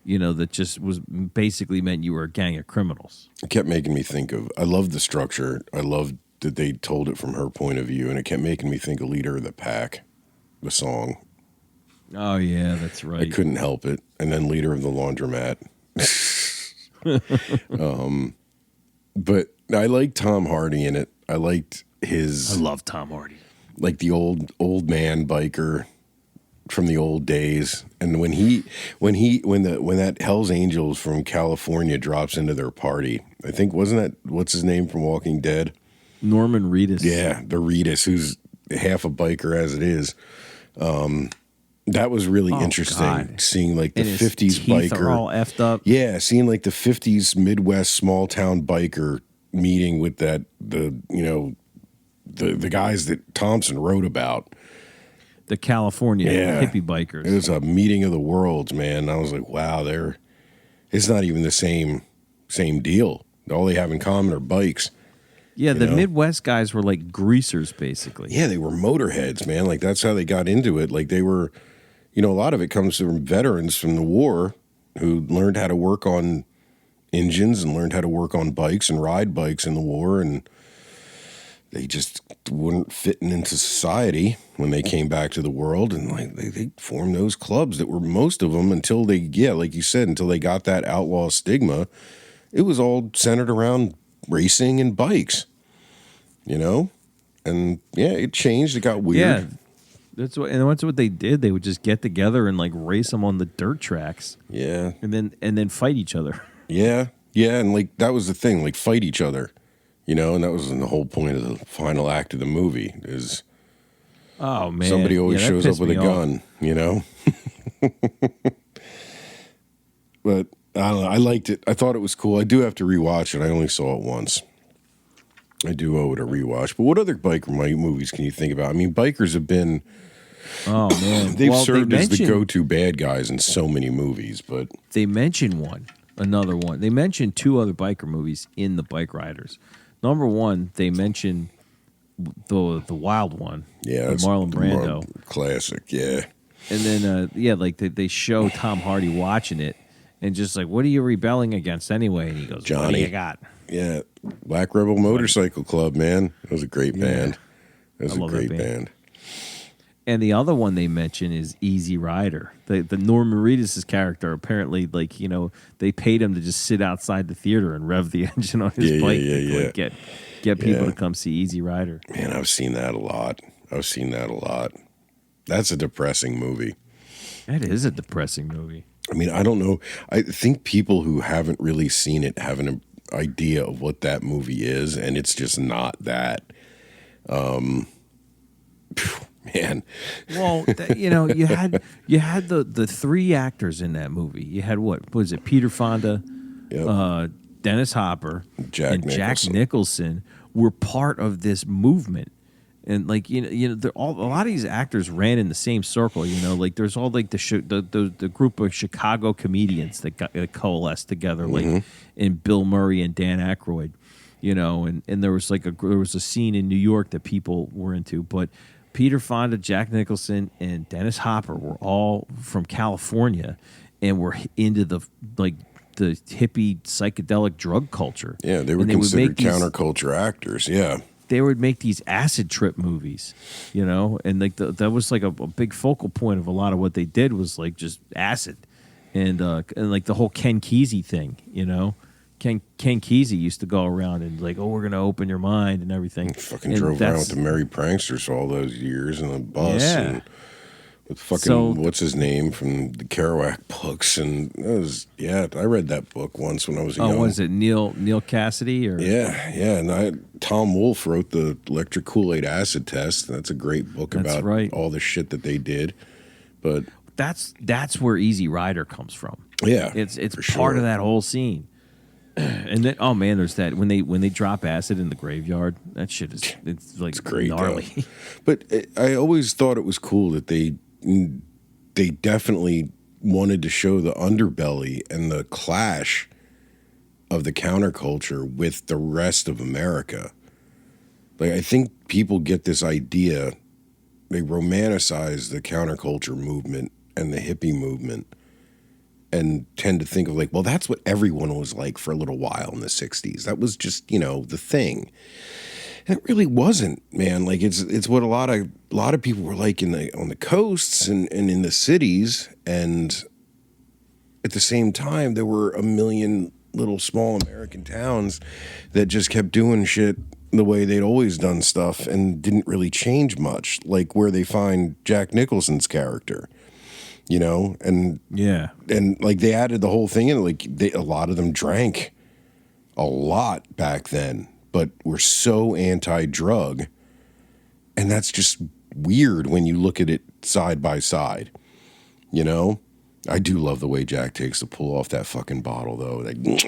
that just was basically meant you were a gang of criminals. It kept making me think of, I loved the structure. I loved that they told it from her point of view, and it kept making me think of Leader of the Pack, the song. Oh, yeah, that's right. I couldn't help it. And then Leader of the Laundromat. But I liked Tom Hardy in it. I liked his... I love Tom Hardy. Like the old man biker. from the old days. And when that Hell's Angels from California drops into their party, I think wasn't that what's his name from Walking Dead? Norman Reedus. Yeah, the Reedus, who's half a biker as it is. That was really interesting. God. Seeing like the And his 50s teeth biker. are all effed up. Yeah, seeing like the 50s Midwest small town biker meeting with the guys that Thompson wrote about. The California hippie bikers. It was a meeting of the worlds, man. I was like, wow, it's not even the same deal. All they have in common are bikes. Yeah, the Midwest guys were like greasers, basically. Yeah, they were motorheads, man. Like, that's how they got into it. Like, they were, a lot of it comes from veterans from the war who learned how to work on engines and learned how to work on bikes and ride bikes in the war, and they just weren't fitting into society when they came back to the world, and like they formed those clubs that were, most of them, until they, like you said, until they got that outlaw stigma, it was all centered around racing and bikes, and it changed. It got weird. Yeah, that's what they did. They would just get together and like race them on the dirt tracks. Yeah, and then fight each other. Yeah, and like that was the thing, like fight each other, and that was the whole point of the final act of the movie is. Oh man, somebody always shows up with a gun, But I don't know. I liked it. I thought it was cool. I do have to rewatch it. I only saw it once. I do owe it a rewatch. But what other biker movies can you think about? I mean, bikers have been. Oh man, they've served as the go-to bad guys in so many movies. But they mention another one. They mentioned two other biker movies in the Bike Riders. Number one, they mentioned the Wild One. Yeah, with Marlon Brando, classic. Yeah, and then like they show Tom Hardy watching it. And just like, what are you rebelling against anyway? And he goes, Johnny. What do you got? Yeah, Black Rebel Motorcycle Club, man. It was a great band. It was a great band. And the other one they mention is Easy Rider. The Norman Reedus' character, apparently, like, they paid him to just sit outside the theater and rev the engine on his bike to like, get people to come see Easy Rider. Man, I've seen that a lot. That's a depressing movie. That is a depressing movie. I mean, I don't know. I think people who haven't really seen it have an idea of what that movie is, and it's just not that. Man. Well, you had the three actors in that movie. You had what was it? Peter Fonda, Dennis Hopper, and Jack Nicholson were part of this movement. And like a lot of these actors ran in the same circle. Like there's all like the group of Chicago comedians that coalesced together, like and Bill Murray and Dan Aykroyd. And there was there was a scene in New York that people were into, but Peter Fonda, Jack Nicholson, and Dennis Hopper were all from California and were into the hippie psychedelic drug culture. Yeah, they were considered counterculture actors. Yeah. They would make these acid trip movies, and like that was like a big focal point of a lot of what they did was like just acid, and like the whole Ken Kesey thing, Ken Kesey used to go around and like, oh, we're gonna open your mind and everything. Fucking drove around with the Merry Pranksters for all those years in a bus. Yeah. And with fucking what's his name from the Kerouac books, and I read that book once when I was young. Oh, was it Neil Cassidy or? Yeah, and Tom Wolfe wrote the Electric Kool-Aid Acid Test. That's a great book about all the shit that they did. But that's where Easy Rider comes from. Yeah, it's part of that whole scene. And then, oh man, there's that when they drop acid in the graveyard. That shit it's great, gnarly. But I always thought it was cool that they definitely wanted to show the underbelly and the clash of the counterculture with the rest of America. Like, I think people get this idea, they romanticize the counterculture movement and the hippie movement and tend to think of like, well, that's what everyone was like for a little while in the 60s. That was just, the thing. And it really wasn't, man. Like it's what a lot of people were like on the coasts and in the cities, and at the same time there were a million little small American towns that just kept doing shit the way they'd always done stuff and didn't really change much. Like where they find Jack Nicholson's character. you know, and like they added the whole thing in. Like a lot of them drank a lot back then, but were so anti-drug, and that's just weird when you look at it side by side. You know, I do love the way Jack takes the pull off that fucking bottle, though. Like, it's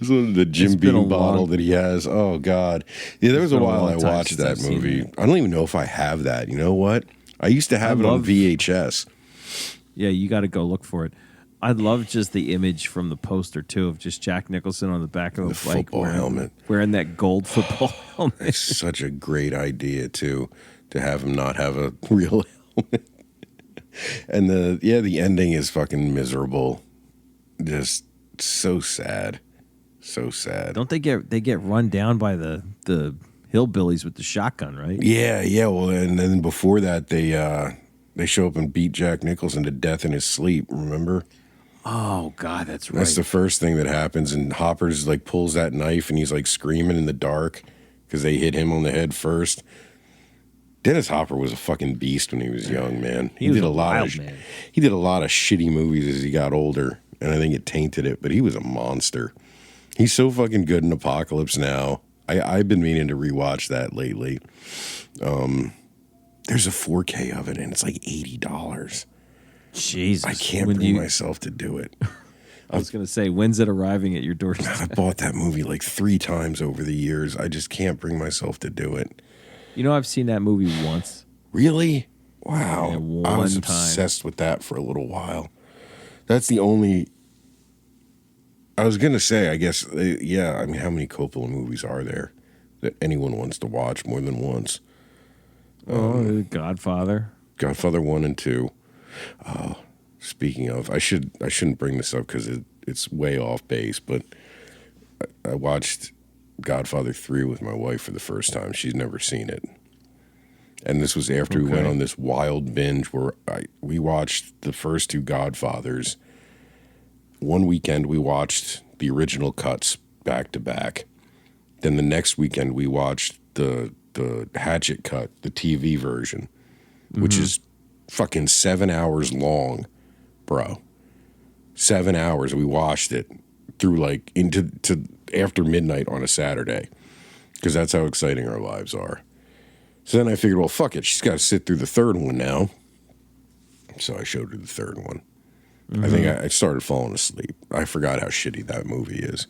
the Jim Beam bottle that he has. Oh God, yeah. There was a while I watched that movie. I don't even know if I have that. You know what? I used to have it on VHS. Yeah, you got to go look for it. I love just the image from the poster too of just Jack Nicholson on the back of the bike wearing that gold football helmet. It's such a great idea too, to have him not have a real helmet. And the ending is fucking miserable. Just so sad. So sad. Don't they get run down by the hillbillies with the shotgun, right? Yeah. Well, and then before that, they show up and beat Jack Nicholson to death in his sleep. Remember? Oh God, that's right. That's the first thing that happens, and Hopper's like pulls that knife, and he's like screaming in the dark because they hit him on the head first. Dennis Hopper was a fucking beast when he was young, man. He did a lot of shitty movies as he got older, and I think it tainted it. But he was a monster. He's so fucking good in Apocalypse Now. I've been meaning to rewatch that lately. There's a 4K of it, and it's like $80. Jesus, I can't bring myself to do it. I was going to say, when's it arriving at your doorstep? I bought that movie like 3 times over the years. I just can't bring myself to do it. You know, I've seen that movie once. Really? Wow. Yeah, I was obsessed with that for a little while. That's the only... I was going to say, I guess, yeah, I mean, how many Coppola movies are there that anyone wants to watch more than once? Godfather. Godfather 1 and 2. Speaking of, I shouldn't bring this up because it's way off base, but I watched Godfather 3 with my wife for the first time. She's never seen it. And this was after we went on this wild binge where we watched the first 2 Godfathers. One weekend we watched the original cuts back to back. Then the next weekend we watched the Hatchet cut, the TV version, which is fucking 7 hours long, bro. 7 hours. We watched it through like into after midnight on a Saturday because that's how exciting our lives are. So then I figured, well, fuck it. She's got to sit through the third one now. So I showed her the third one. I think I started falling asleep. I forgot how shitty that movie is.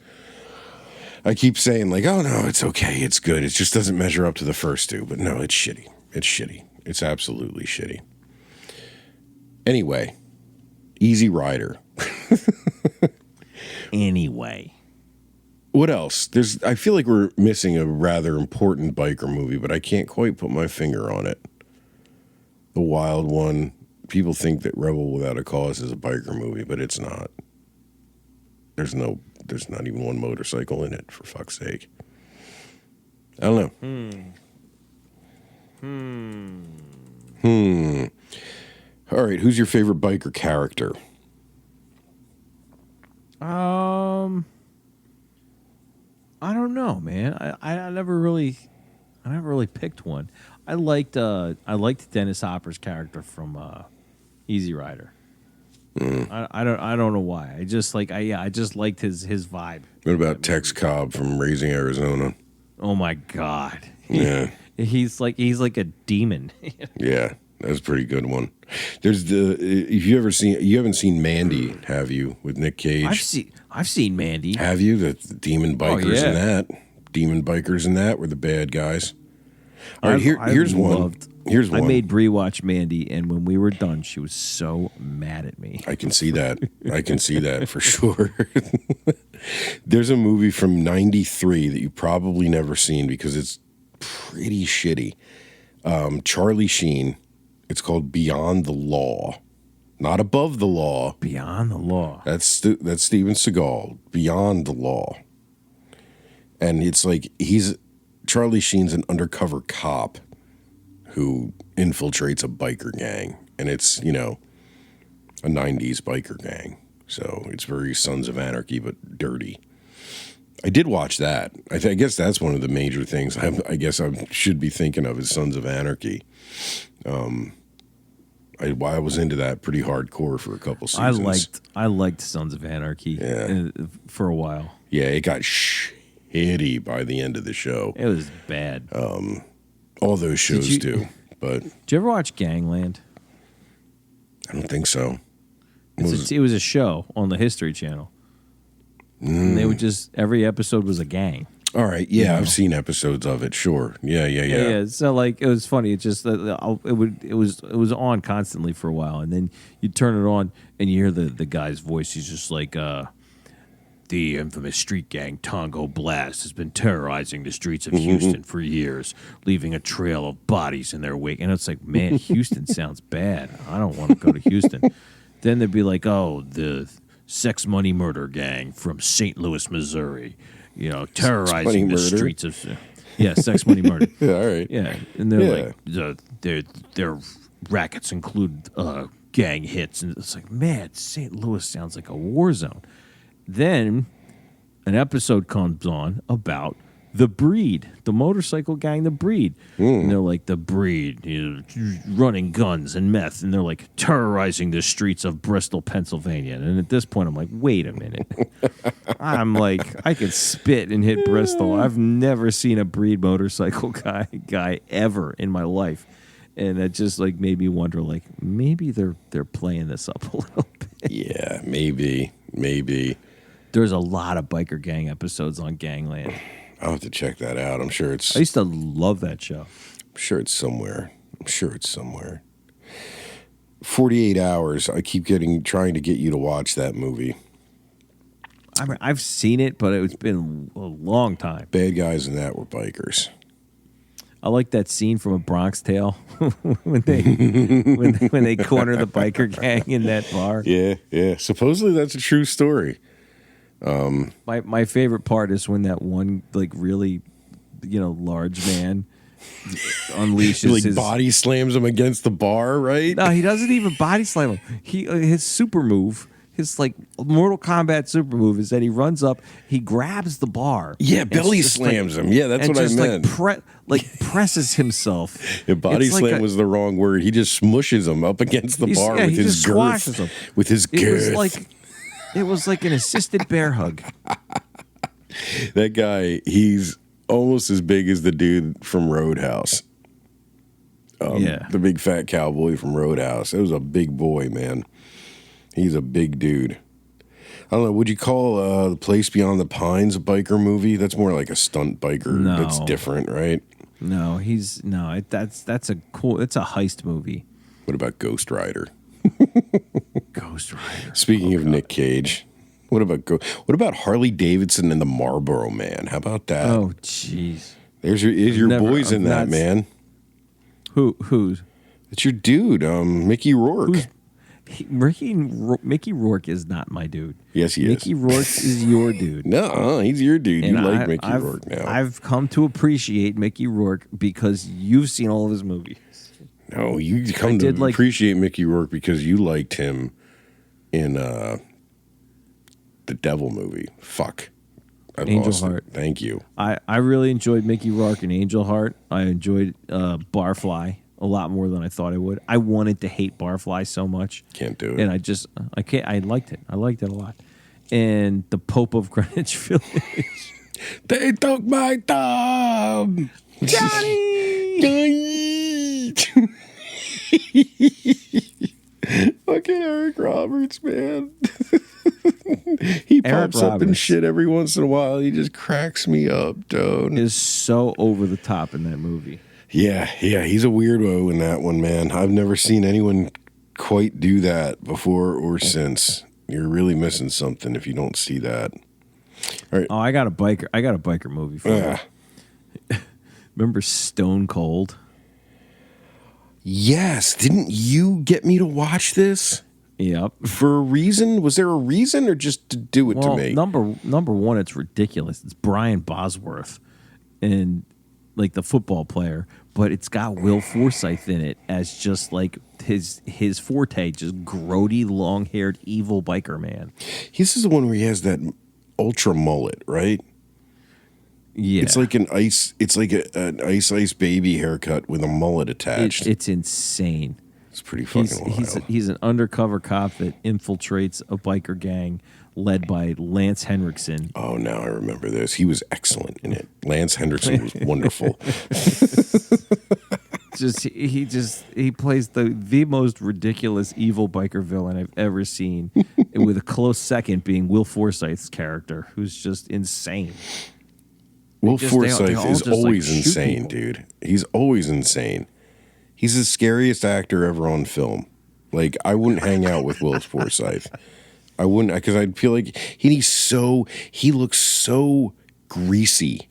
I keep saying like, oh no, it's okay. It's good. It just doesn't measure up to the first 2. But no, it's shitty. It's shitty. It's absolutely shitty. Anyway, Easy Rider. Anyway. What else? I feel like we're missing a rather important biker movie, but I can't quite put my finger on it. The Wild One. People think that Rebel Without a Cause is a biker movie, but it's not. There's not even one motorcycle in it, for fuck's sake. I don't know. All right, who's your favorite biker character? I don't know, man. I never really picked one. I liked Dennis Hopper's character from Easy Rider. I don't know why. I just liked his vibe. What about Tex Cobb from Raising Arizona? Oh my God. Yeah. He's like a demon. Yeah, that's a pretty good one. There's you haven't seen Mandy, have you, with Nick Cage? I've seen Mandy. Have you? The demon bikers in that. Demon bikers in that were the bad guys. All right, here's one. I made Bree watch Mandy, and when we were done, she was so mad at me. I can see that. I can see that for sure. There's a movie from '93 that you probably never seen because it's pretty shitty. Charlie Sheen. It's called Beyond the Law, not Above the Law. Beyond the Law. That's Steven Seagal. Beyond the Law. And it's like Charlie Sheen's an undercover cop who infiltrates a biker gang, and it's, a 90s biker gang. So it's very Sons of Anarchy, but dirty. I did watch that. I guess that's one of the major things I guess I should be thinking of is Sons of Anarchy. I was into that pretty hardcore for a couple seasons. I liked Sons of Anarchy for a while. Yeah, it got shitty by the end of the show. It was bad. All those shows do. But did you ever watch Gangland? I don't think so. It was a show on the History Channel. And they would just every episode was a gang. All right, yeah, I've seen episodes of it. Sure, yeah. So like, it was funny. It just it was on constantly for a while, and then you turn it on and you hear the guy's voice. He's just like, the infamous street gang Tongo Blast has been terrorizing the streets of Houston for years, leaving a trail of bodies in their wake. And it's like, man, Houston sounds bad. I don't want to go to Houston. Then they'd be like, oh, the Sex Money Murder Gang from St. Louis, Missouri. Terrorizing the streets of Sex Money Murder. Yeah, all right. Yeah, and they're like their rackets include gang hits, and it's like, man, St. Louis sounds like a war zone. Then an episode comes on about the Breed, the motorcycle gang, the Breed. And they're like, the Breed, running guns and meth, and they're like terrorizing the streets of Bristol, Pennsylvania. And at this point, I'm like, wait a minute. I'm like, I could spit and hit Bristol. I've never seen a Breed motorcycle guy ever in my life. And it just like made me wonder, like, maybe they're playing this up a little bit. Yeah, maybe. There's a lot of biker gang episodes on Gangland. I'll have to check that out. I'm sure it's... I used to love that show. I'm sure it's somewhere. 48 Hours. I keep trying to get you to watch that movie. I mean, I've seen it, but it's been a long time. Bad guys in that were bikers. I like that scene from A Bronx Tale when they corner the biker gang in that bar. Yeah. Supposedly that's a true story. My favorite part is when that one like really, large man unleashes his body slams him against the bar, right? No, he doesn't even body slam him. His super move, his like Mortal Kombat super move, is that he runs up, he grabs the bar. Yeah, belly slams him. Yeah, that's what I meant. Presses himself. Yeah, body slam was the wrong word. He just smushes him up against the bar with his girth. With his girth. It was like an assisted bear hug. That guy, he's almost as big as the dude from Roadhouse. The big fat cowboy from Roadhouse. It was a big boy, man. He's a big dude. I don't know. Would you call The Place Beyond the Pines a biker movie? That's more like a stunt biker. No. That's different, right? No, that's a heist movie. What about Ghost Rider? Ghost Rider. Speaking of Nick Cage, what about Harley Davidson and the Marlboro Man? How about that? Oh, jeez. There's your boys in that, man. Who's? It's your dude, Mickey Rourke. Mickey Rourke is not my dude. Yes, he is. Mickey Rourke is your dude. No, he's your dude. And you like Mickey Rourke now. I've come to appreciate Mickey Rourke because you've seen all of his movies. No, you come to appreciate Mickey Rourke because you liked him in the Devil movie. Fuck. Angel Heart. Thank you. I really enjoyed Mickey Rourke in Angel Heart. I enjoyed Barfly a lot more than I thought I would. I wanted to hate Barfly so much. Can't do it. And I can't. I liked it. I liked it a lot. And the Pope of Greenwich Village. They took my thumb. Johnny! Fucking Eric Roberts, man. He pops up and shit every once in a while. He just cracks me up, dude. Is so over the top in that movie. Yeah, he's a weirdo in that one, man. I've never seen anyone quite do that before or since. You're really missing something if you don't see that. All right. Oh, I got a biker movie for you. Remember Stone Cold? Yes. Didn't you get me to watch this? Yep. For a reason? Was there a reason or just to do it to me? Number one, it's ridiculous. It's Brian Bosworth and like the football player, but it's got Will Forsythe in it as just like his forte, just grody, long-haired, evil biker man. This is the one where he has that ultra mullet, right? Yeah. It's like an ice baby haircut with a mullet attached. It's insane. It's pretty fucking wild. He's an undercover cop that infiltrates a biker gang led by Lance Henriksen. Oh, now I remember this. He was excellent in it. Lance Henriksen was wonderful. He plays the most ridiculous evil biker villain I've ever seen, with a close second being Will Forsythe's character, who's just insane. Will Forsythe all is just, always shoot insane, people. dude. He's always insane. He's the scariest actor ever on film. Like, I wouldn't hang out with Will Forsythe. I wouldn't, because I'd feel like he looks so greasy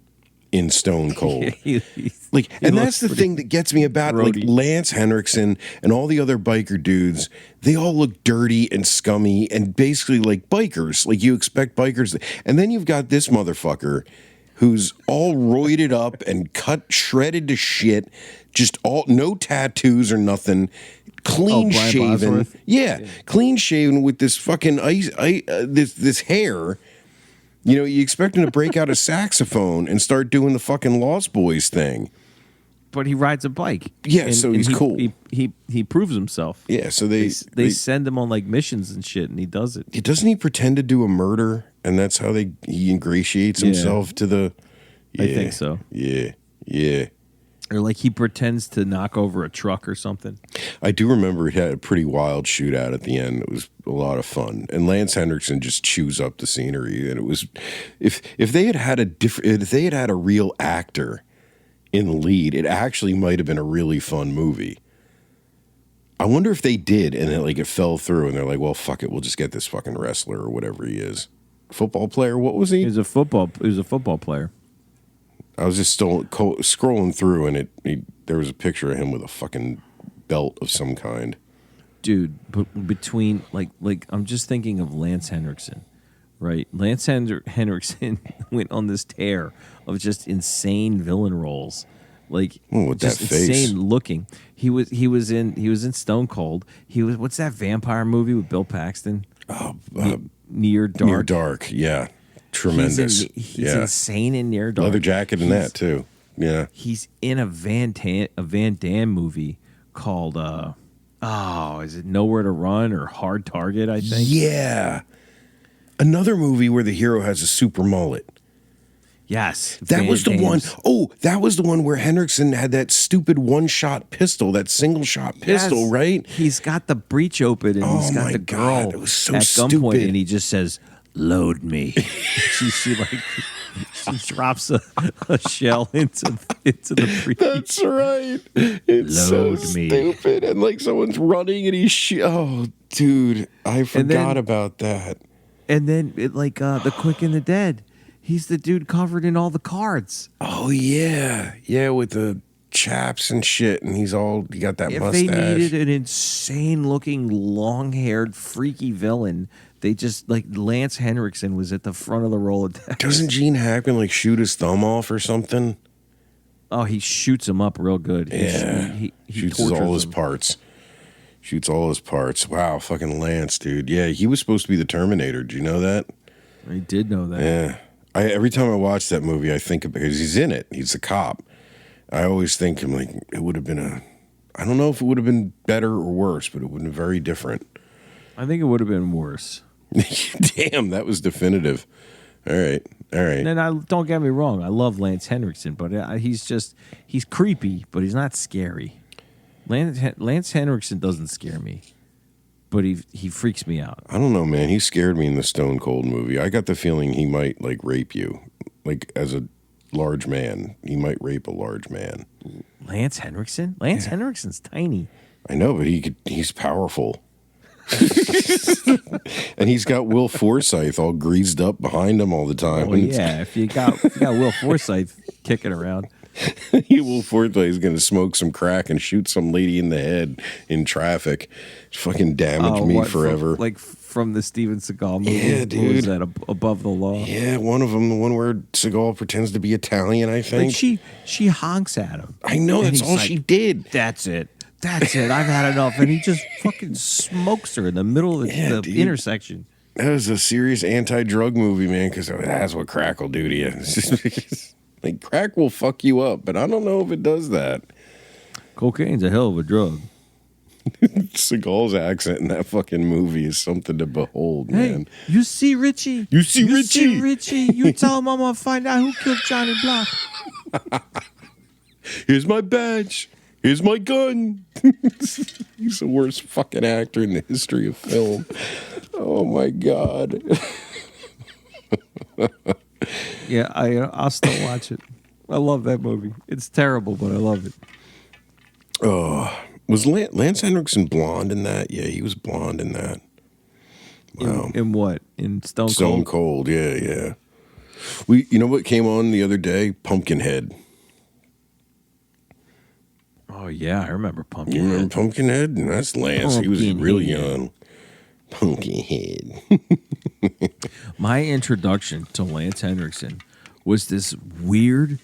in Stone Cold. And that's the thing that gets me about like Lance Henriksen and all the other biker dudes. They all look dirty and scummy and basically like bikers. Like you expect bikers. And then you've got this motherfucker who's all roided up and shredded to shit. Just no tattoos or nothing. Clean shaven. Yeah, clean shaven with this fucking this hair. You know, you expect him to break out a saxophone and start doing the fucking Lost Boys thing. But he rides a bike. Yeah, so he's cool. He proves himself. Yeah, so they send him on like missions and shit, and he does it. Doesn't he pretend to do a murder, and that's how he ingratiates himself to the? Yeah, I think so. Yeah. Or like he pretends to knock over a truck or something. I do remember it had a pretty wild shootout at the end. It was a lot of fun, and Lance Henriksen just chews up the scenery. And it was, if they had had a real actor in the lead, it actually might have been a really fun movie. I wonder if they did, and then it fell through, and they're like, "Well, fuck it, we'll just get this fucking wrestler or whatever he is, football player. What was he? He was a football player. I was just still scrolling through, and there was a picture of him with a fucking belt of some kind. Dude, but between I'm just thinking of Lance Henriksen, right? Lance Henriksen went on this tear of just insane villain roles, with just that face, insane looking. He was in Stone Cold. What's that vampire movie with Bill Paxton? Near Dark. Near Dark, yeah. Tremendous. He's insane in Near Dark. Leather jacket in that too. Yeah. He's in a Van Damme movie called is it Nowhere to Run or Hard Target, I think? Yeah. Another movie where the hero has a super mullet. Yes. That was the one. Oh, that was the one where Henriksen had that stupid one-shot pistol, that single-shot pistol, right? He's got the breech open and he's got the girl God, it was so at stupid. gunpoint, and he just says, "Load me." she drops a shell into the breech. That's right. It's Load so me. stupid. And someone's running and oh, dude, I forgot about that. And then the Quick and the Dead. He's the dude covered in all the cards. Oh yeah, with the chaps and shit, and he got that If mustache. they needed an insane looking, long haired, freaky villain, they just Lance Henriksen was at the front of the Rolodex. Doesn't Gene Hackman shoot his thumb off or something? Oh, he shoots him up real good. Yeah, he shoots tortures all his him. parts. Shoots all his parts. Wow, fucking Lance, dude. Yeah, he was supposed to be the Terminator. Do you know that? I did know that. Yeah. Every time I watch that movie, I think of, because he's in it. He's a cop. I always think it would have been I don't know if it would have been better or worse, but it would have been very different. I think it would have been worse. Damn, that was definitive. All right. And don't get me wrong, I love Lance Henriksen, but he's creepy, but he's not scary. Lance Henriksen doesn't scare me, but he freaks me out. I don't know, man. He scared me in the Stone Cold movie. I got the feeling he might rape you, as a large man. He might rape a large man. Lance Henriksen? Lance Henriksen's tiny. I know, but he's powerful. And he's got Will Forsythe all greased up behind him all the time. Oh yeah, if you got Will Forsythe kicking around. Will Forsythe is going to smoke some crack and shoot some lady in the head in traffic. Fucking damage me forever. From the Steven Seagal movie. Yeah, dude. What was that, Above the Law? Yeah, one of them, the one where Seagal pretends to be Italian, I think. She honks at him. I know, that's all she did. That's it. I've had enough. And he just fucking smokes her in the middle of the intersection. That was a serious anti-drug movie, man, because that's what crack will do to you. It's just crack will fuck you up, but I don't know if it does that. Cocaine's a hell of a drug. Seagal's accent in that fucking movie is something to behold, man. Hey, you see Richie? You see Richie? Richie? You tell him I'm gonna find out who killed Johnny Block. Here's my badge. Here's my gun. He's the worst fucking actor in the history of film. Oh my God. Yeah, I'll still watch it. I love that movie. It's terrible, but I love it. Was Lance Henriksen blonde in that? Yeah, he was blonde in that. Wow. In what? In Stone Cold? Stone Cold, yeah. You know what came on the other day? Pumpkinhead. Oh, yeah, I remember Pumpkinhead. You remember Pumpkinhead? And that's Lance. He was really young. Pumpkinhead. My introduction to Lance Henriksen was this weird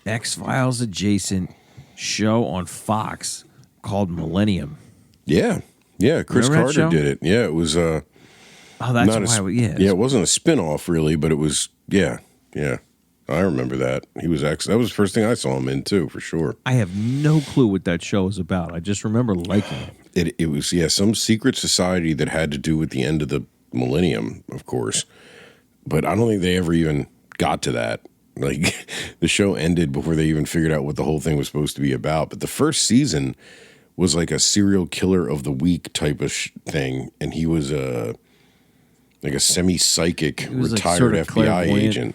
X-Files adjacent show on Fox called Millennium. Yeah. Chris Remember that Carter show? did it. Yeah, it was. Oh, that's not why. Yeah, it wasn't a spin-off really, but it was. Yeah. I remember that. He was that was the first thing I saw him in too, for sure. I have no clue what that show is about. I just remember liking it. It was some secret society that had to do with the end of the millennium, of course. But I don't think they ever even got to that. Like the show ended before they even figured out what the whole thing was supposed to be about. But the first season was like a serial killer of the week type of thing, and he was like a semi-psychic retired like sort of FBI clairvoyant. agent.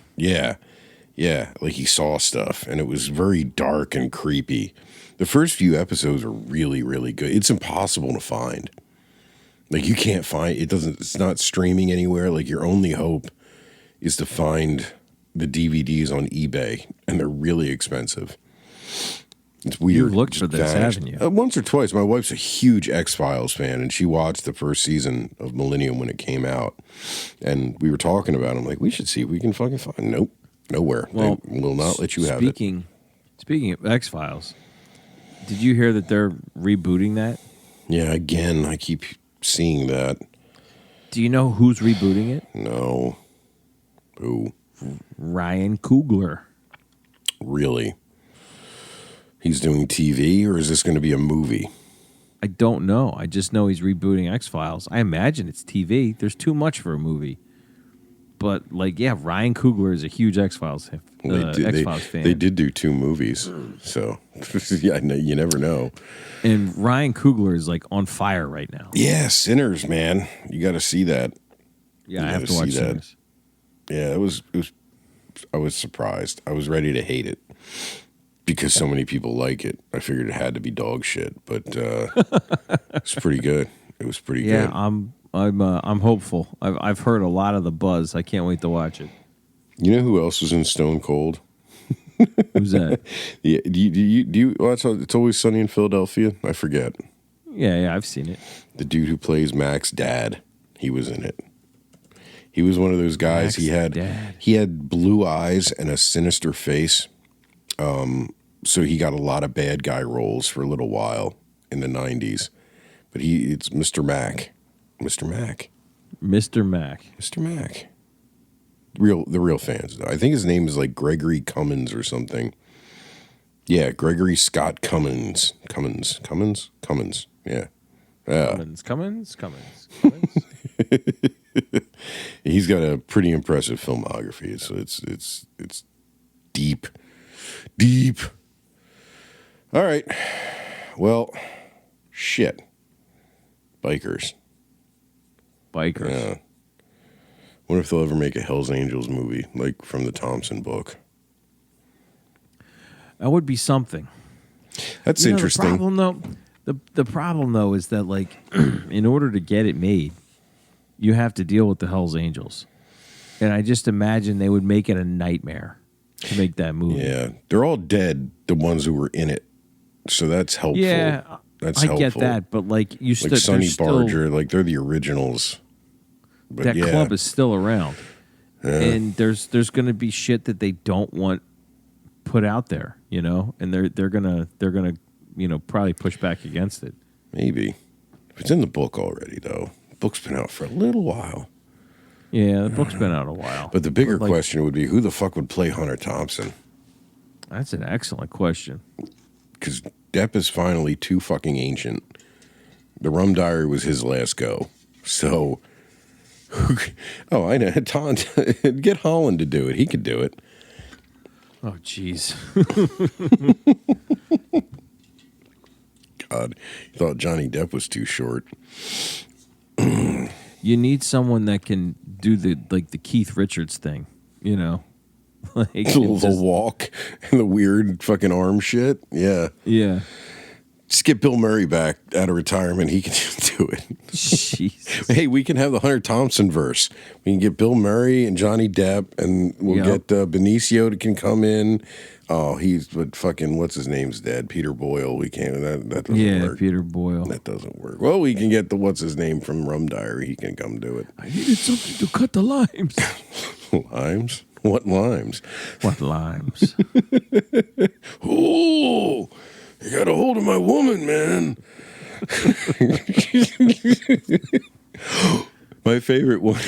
Yeah, like he saw stuff, and it was very dark and creepy. The first few episodes are really, really good. It's impossible to find. Like you can't find it. It's not streaming anywhere. Like your only hope is to find the DVDs on eBay, and they're really expensive. It's weird. You've looked for this, haven't you? Once or twice. My wife's a huge X-Files fan, and she watched the first season of Millennium when it came out. And we were talking about it. I'm like, we should see if we can fucking find. Nope, nowhere. Well, they will not let you have it. Speaking of X-Files, did you hear that they're rebooting that? Yeah, again, I keep seeing that. Do you know who's rebooting it? No. Who? Ryan Coogler. Really? He's doing TV, or is this going to be a movie? I don't know. I just know he's rebooting X-Files. I imagine it's TV. There's too much for a movie. But, Ryan Coogler is a huge X-Files fan. They did do 2 movies. So, yeah, you never know. And Ryan Coogler is, on fire right now. Yeah, Sinners, man. You got to see that. Yeah, I have to watch Sinners. Yeah, it was. I was surprised. I was ready to hate it because so many people like it. I figured it had to be dog shit, but it's pretty good. It was pretty good. Yeah, I'm hopeful. I've heard a lot of the buzz. I can't wait to watch it. You know who else was in Stone Cold? Who's that? Yeah, do you watch It's Always Sunny in Philadelphia? I forget. Yeah, I've seen it. The dude who plays Mac's dad, he was in it. He was one of those guys. Mac's He had blue eyes and a sinister face. So he got a lot of bad guy roles for a little while in the 90s. But it's Mr. Mac. Mr. Mac. Mr. Mac. Mr. Mac. The real fans. I think his name is like Gregory Cummins or something. Yeah, Gregory Scott Cummins. Cummins. Yeah. Cummins. He's got a pretty impressive filmography. So it's deep. All right. Well, shit. Bikers. Yeah. Wonder if they'll ever make a Hell's Angels movie, like from the Thompson book. That would be something. That's interesting. The problem though is that in order to get it made, you have to deal with the Hell's Angels. And I just imagine they would make it a nightmare to make that movie. Yeah. They're all dead, the ones who were in it. So that's helpful. Yeah, that's I helpful. get that, but you still like Sonny Barger, they're the originals. But that club is still around, and there's going to be shit that they don't want put out there, and they're gonna probably push back against it. Maybe if it's in the book already, though. The book's been out for a little while. Yeah, the book's been out a while. But the bigger question would be, who the fuck would play Hunter Thompson? That's an excellent question. Because Depp is finally too fucking ancient. The Rum Diary was his last go. So, oh, I know. Tom, get Holland to do it. He could do it. Oh, jeez. God, he thought Johnny Depp was too short. You need someone that can do the Keith Richards thing, you know, like The walk and the weird fucking arm shit. Yeah. Yeah. Just get Bill Murray back out of retirement. He can just do it. Jesus. Hey, we can have the Hunter Thompson verse. We can get Bill Murray and Johnny Depp, and we'll get Benicio that can come in. Oh, what's his name's dead? Peter Boyle. We can't. That doesn't work. Peter Boyle. That doesn't work. Well, we can get what's his name from Rum Diary. He can come do it. I needed something to cut the limes. Limes? What limes? What limes? Oh, you got a hold of my woman, man. My favorite one,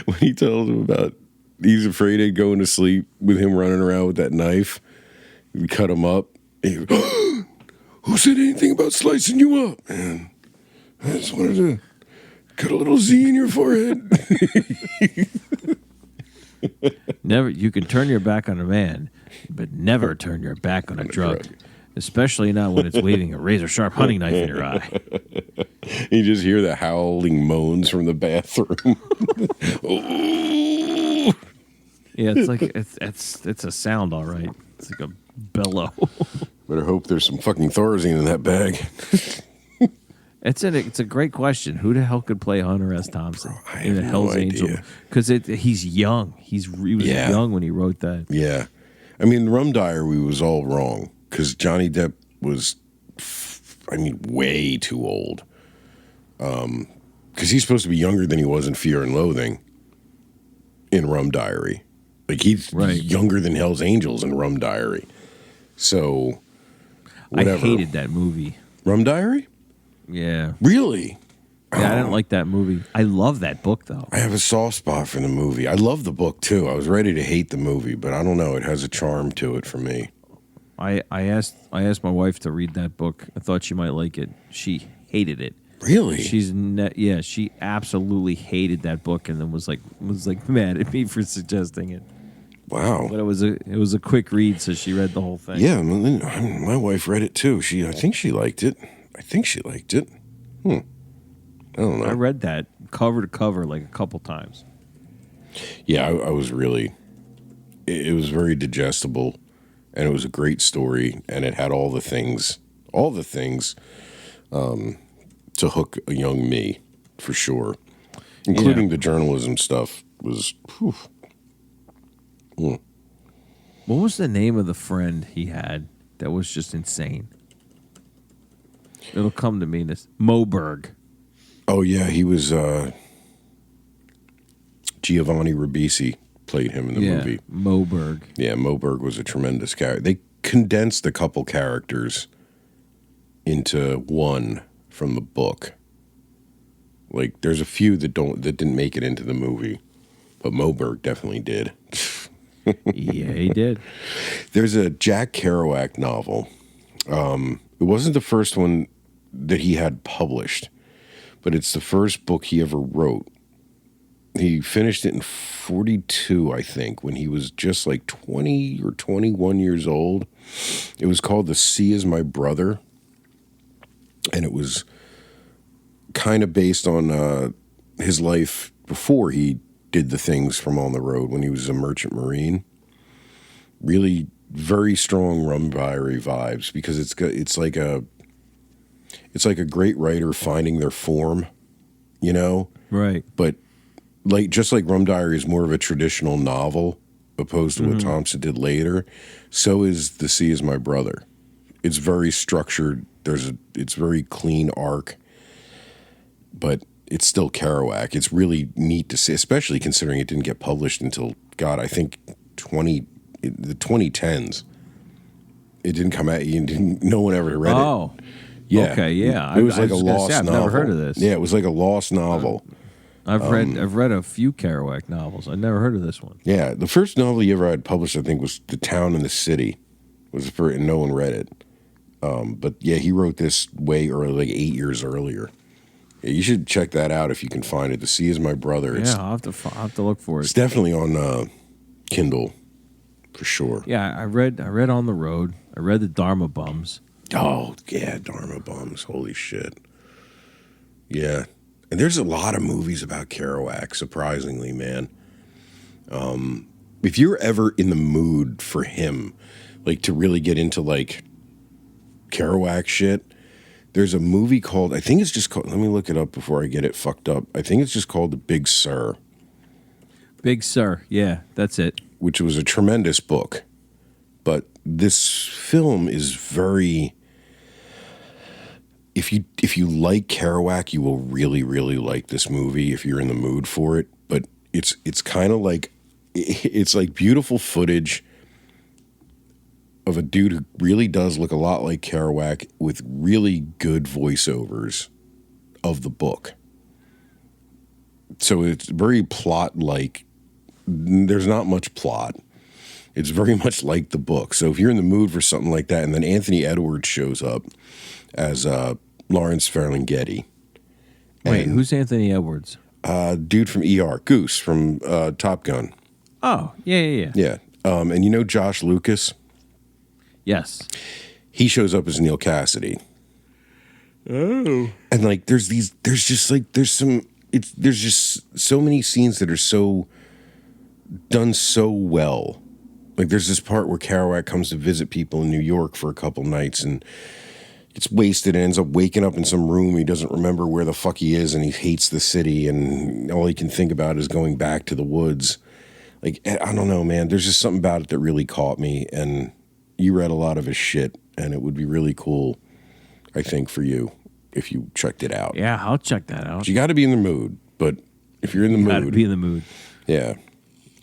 when he tells him about he's afraid of going to sleep with him running around with that knife. We cut him up. He goes, who said anything about slicing you up, man? I just wanted to cut a little Z in your forehead. Never. You can turn your back on a man, but never turn your back on a drug. Especially not when it's waving a razor-sharp hunting knife in your eye. You just hear the howling moans from the bathroom. Oh. Yeah, it's like it's a sound, all right. It's like a bellow. Better hope there's some fucking Thorazine in that bag. It's a great question. Who the hell could play Hunter S. Thompson in the no Hell's idea. Angel? Because he's young. He was young when he wrote that. Yeah. I mean, Rum Diary was all wrong because Johnny Depp was, way too old. Because he's supposed to be younger than he was in Fear and Loathing in Rum Diary. Like, he's younger than Hell's Angels in Rum Diary. So, whatever. I hated that movie. Rum Diary? Yeah. Really? Yeah, I didn't like that movie. I love that book, though. I have a soft spot for the movie. I love the book, too. I was ready to hate the movie, but I don't know. It has a charm to it for me. I asked my wife to read that book. I thought she might like it. She hated it. Really? She absolutely hated that book, and then was like mad at me for suggesting it. Wow. But it was a quick read, so she read the whole thing. Yeah, my wife read it, too. I think she liked it. I don't know. I read that cover to cover like a couple times. Yeah, I was really. It was very digestible, and it was a great story, and it had all the things to hook a young me, for sure, including the journalism stuff. Was. What was the name of the friend he had that was just insane? It'll come to me. This Moberg. Oh yeah, he was. Giovanni Ribisi played him in the movie. Moberg. Yeah, Moberg was a tremendous character. They condensed a couple characters into one from the book. Like, there's a few that didn't make it into the movie, but Moberg definitely did. Yeah, he did. There's a Jack Kerouac novel. It wasn't the first one that he had published, but it's the first book he ever wrote. He finished it in 1942, I think, when he was just like 20 or 21 years old. It was called The Sea Is My Brother, and it was kind of based on his life before he did the things from on the road when he was a merchant marine. Really very strong Rum Diary vibes because it's like a great writer finding their form, you know? Right. But just like Rum Diary is more of a traditional novel opposed to what Thompson did later, so is The Sea Is My Brother. It's very structured. It's very clean arc, but it's still Kerouac. It's really neat to see, especially considering it didn't get published until, God, I think the 2010s. It didn't come out. No one ever read it. Oh, yeah. Okay, yeah. It was like a lost novel. I've never heard of this. Yeah, it was like a lost novel. I've read a few Kerouac novels. I've never heard of this one. Yeah, the first novel he ever had published, I think, was The Town and the City. Was the first, and no one read it. But yeah, he wrote this way early, like 8 years earlier. Yeah, you should check that out if you can find it. The Sea Is My Brother. Yeah, I'll have to look for It's it. definitely on Kindle for sure. Yeah, I read On the Road. I read the Dharma Bums. Oh yeah, Dharma Bums. Holy shit. Yeah, and there's a lot of movies about Kerouac. Surprisingly, man. If you're ever in the mood for him, like to really get into like Kerouac shit, there's a movie called, I think it's just called, let me look it up before I get it fucked up. I think it's just called The Big Sur, Big Sur. Yeah, that's it. which was a tremendous book. But this film is very, if you like Kerouac, you will really, really like this movie if you're in the mood for it. But it's kind of like, it's like beautiful footage of a dude who really does look a lot like Kerouac with really good voiceovers of the book. So it's very plot-like. There's not much plot. It's very much like the book. So if you're in the mood for something like that, and then Anthony Edwards shows up as Lawrence Ferlinghetti. Wait, who's Anthony Edwards? Dude from ER, Goose from Top Gun. Oh, yeah. Yeah. And you know Josh Lucas? Yes. He shows up as Neil Cassidy. Oh. And like there's just so many scenes that are so done so well. Like there's this part where Kerouac comes to visit people in New York for a couple nights and gets wasted and ends up waking up in some room. He doesn't remember where the fuck he is and he hates the city and all he can think about is going back to the woods. Like, I don't know, man. There's just something about it that really caught me, and you read a lot of his shit, and it would be really cool, I think, for you if you checked it out. Yeah, I'll check that out. You got to be in the mood, but if you're in the mood, Got to be in the mood. yeah.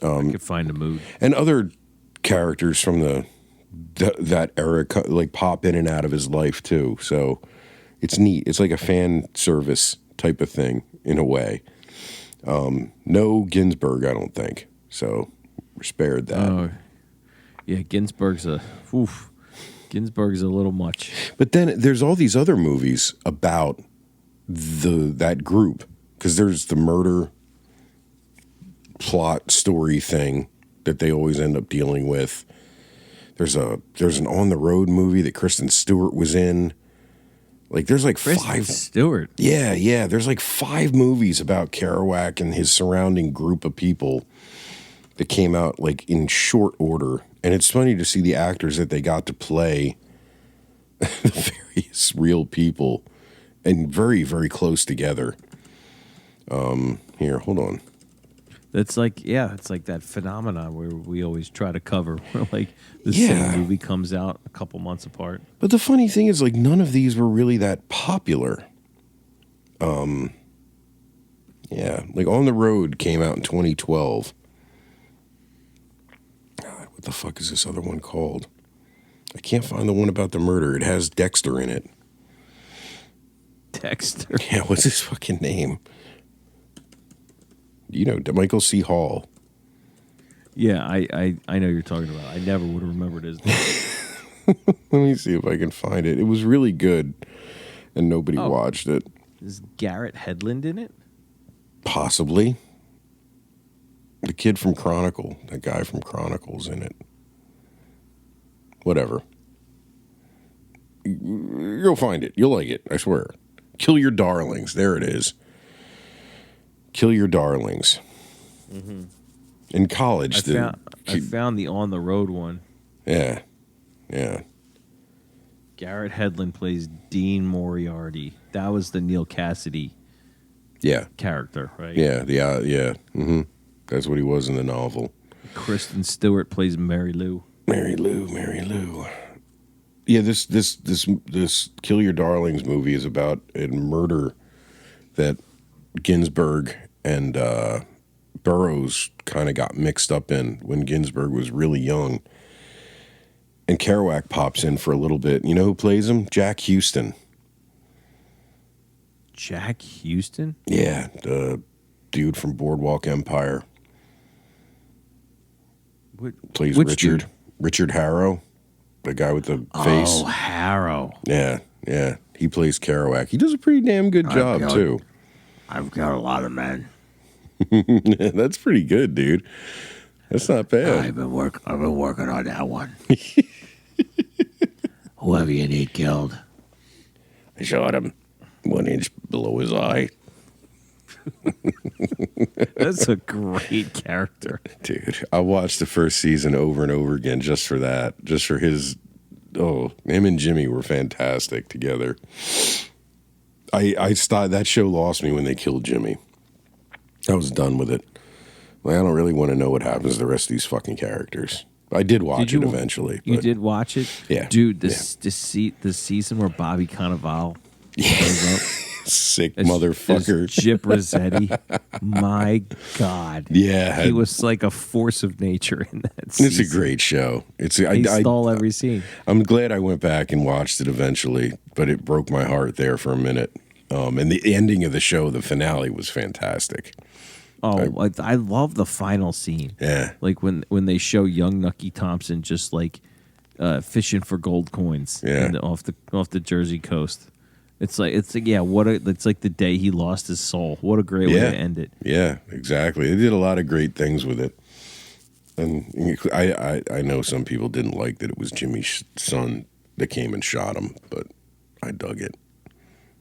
I could find a mood. And other characters from that era like pop in and out of his life too. So it's neat. It's like a fan service type of thing in a way. No Ginsberg, I don't think. So we're spared that. Oh, yeah, Ginsberg's a little much. But then there's all these other movies about that group, because there's the murder plot story thing that they always end up dealing with. There's an On the Road movie that Kristen Stewart was in. Like there's like Kristen Stewart. Yeah. There's like 5 movies about Kerouac and his surrounding group of people that came out like in short order. And it's funny to see the actors that they got to play the various real people and very, very close together. Here, hold on. That's like, it's like that phenomenon where we always try to cover, where like the Yeah. same movie comes out a couple months apart. But the funny thing is, like, none of these were really that popular. Yeah, like On the Road came out in 2012. God, what the fuck is this other one called? I can't find the one about the murder. It has Dexter in it. Dexter. Yeah, what's his fucking name? You know, Michael C. Hall. Yeah, I know you're talking about. I never would have remembered his name. Let me see if I can find it. It was really good, and nobody Oh. watched it. Is Garrett Hedlund in it? Possibly. The kid from Chronicle, that guy from Chronicle's in it. Whatever. You'll find it. You'll like it, I swear. Kill Your Darlings. There it is. Kill Your Darlings. Mm-hmm. In college, I found the On the Road one. Yeah. Garrett Hedlund plays Dean Moriarty. That was the Neil Cassidy Yeah. character, right? Yeah. Yeah. Mm-hmm. That's what he was in the novel. Kristen Stewart plays Mary Lou. Mary Lou. Yeah, this Kill Your Darlings movie is about a murder that Ginsberg and Burroughs kind of got mixed up in when Ginsberg was really young. And Kerouac pops in for a little bit. You know who plays him? Jack Houston. Jack Houston? Yeah, the dude from Boardwalk Empire. Which Plays dude? Richard. Richard Harrow. the guy with the face. Oh, Harrow. Yeah, yeah. He plays Kerouac. He does a pretty damn good job too. I've got a lot of men. That's pretty good, dude. That's not bad. I've been working on that one. Whoever you need killed. I shot him 1 inch below his eye. That's a great character. Dude, I watched the first season over and over again just for that. Just for his... Oh, him and Jimmy were fantastic together. I stopped... That show lost me when they killed Jimmy. I was done with it. Like, I don't really want to know what happens to the rest of these fucking characters. I did watch it eventually. You but- did watch it? Yeah. Dude, the season where Bobby Cannavale shows up. Sick as- motherfucker. as Gyp Rossetti. My God. Yeah. He was like a force of nature in that season. It's a great show. He stole every scene. I'm glad I went back and watched it eventually, but it broke my heart there for a minute. And the ending of the show, the finale, was fantastic. Oh, I love the final scene. Yeah. Like when they show young Nucky Thompson just like fishing for gold coins off the Jersey coast. It's like it's like the day he lost his soul. What a great way to end it. Yeah, exactly. They did a lot of great things with it. And I know some people didn't like that it was Jimmy's son that came and shot him, but I dug it.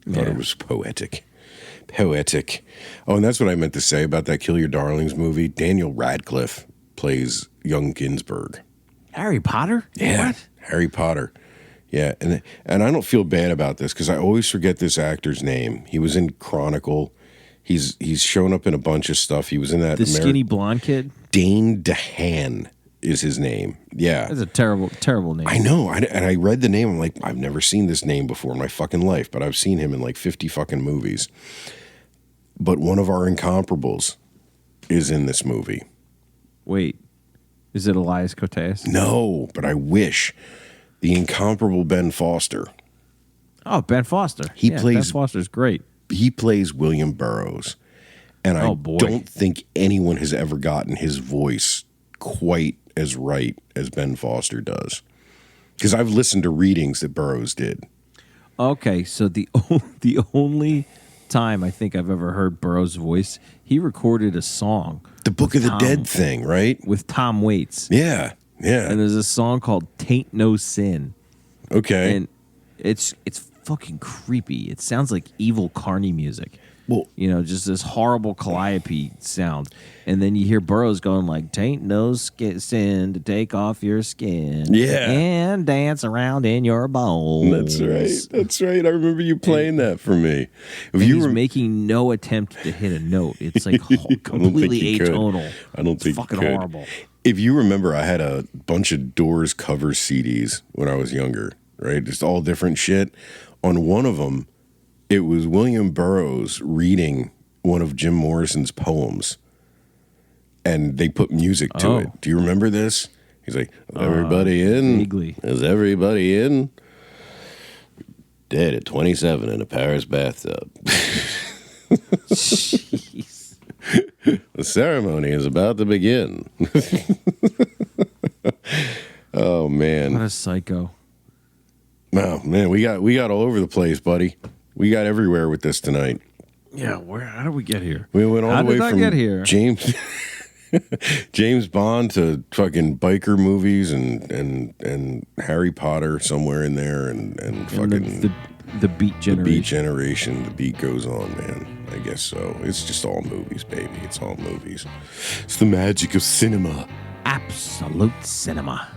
I thought it was poetic. Poetic. Oh, and that's what I meant to say about that Kill Your Darlings movie. Daniel Radcliffe plays young Ginsberg. Harry Potter? Yeah. What? Harry Potter. Yeah, and I don't feel bad about this because I always forget this actor's name. He was in Chronicle. He's shown up in a bunch of stuff. He was in that skinny blonde kid? Dane DeHaan is his name. Yeah. That's a terrible name. I know. And I read the name. I'm like, I've never seen this name before in my fucking life, but I've seen him in like 50 fucking movies. But one of our incomparables is in this movie. Wait. Is it Elias Koteas? No, but I wish. The incomparable Ben Foster. Oh, Ben Foster. Ben Foster's great. He plays William Burroughs. And I don't think anyone has ever gotten his voice quite as right as Ben Foster does. Because I've listened to readings that Burroughs did. Okay, so the only time I think I've ever heard Burroughs' voice, he recorded a song. The Book of the Dead thing, right? With Tom Waits. Yeah, yeah. And there's a song called Tain't No Sin. Okay. And it's fucking creepy. It sounds like evil Carney music. Well, just this horrible calliope sound. And then you hear Burroughs going like, "Tain't no sin to take off your skin." Yeah. And dance around in your bones. That's right. I remember you playing that for me. He's making no attempt to hit a note. It's like completely atonal. I don't think it's fucking he could. horrible. If you remember, I had a bunch of Doors cover CDs when I was younger, right? Just all different shit. On one of them, it was William Burroughs reading one of Jim Morrison's poems, and they put music to it. Do you remember this? He's like, "Is everybody in? Vaguely. Is everybody in? Dead at 27 in a Paris bathtub." Jeez. The ceremony is about to begin. Oh man! What a psycho! Oh man, we got all over the place, buddy. We got everywhere with this tonight. Yeah, how did we get here? We went all the way from get here? James Bond to fucking biker movies and Harry Potter somewhere in there and fucking the Beat Generation. The Beat Generation. The beat goes on, man. I guess so. It's just all movies, baby. It's all movies. It's the magic of cinema. Absolute cinema.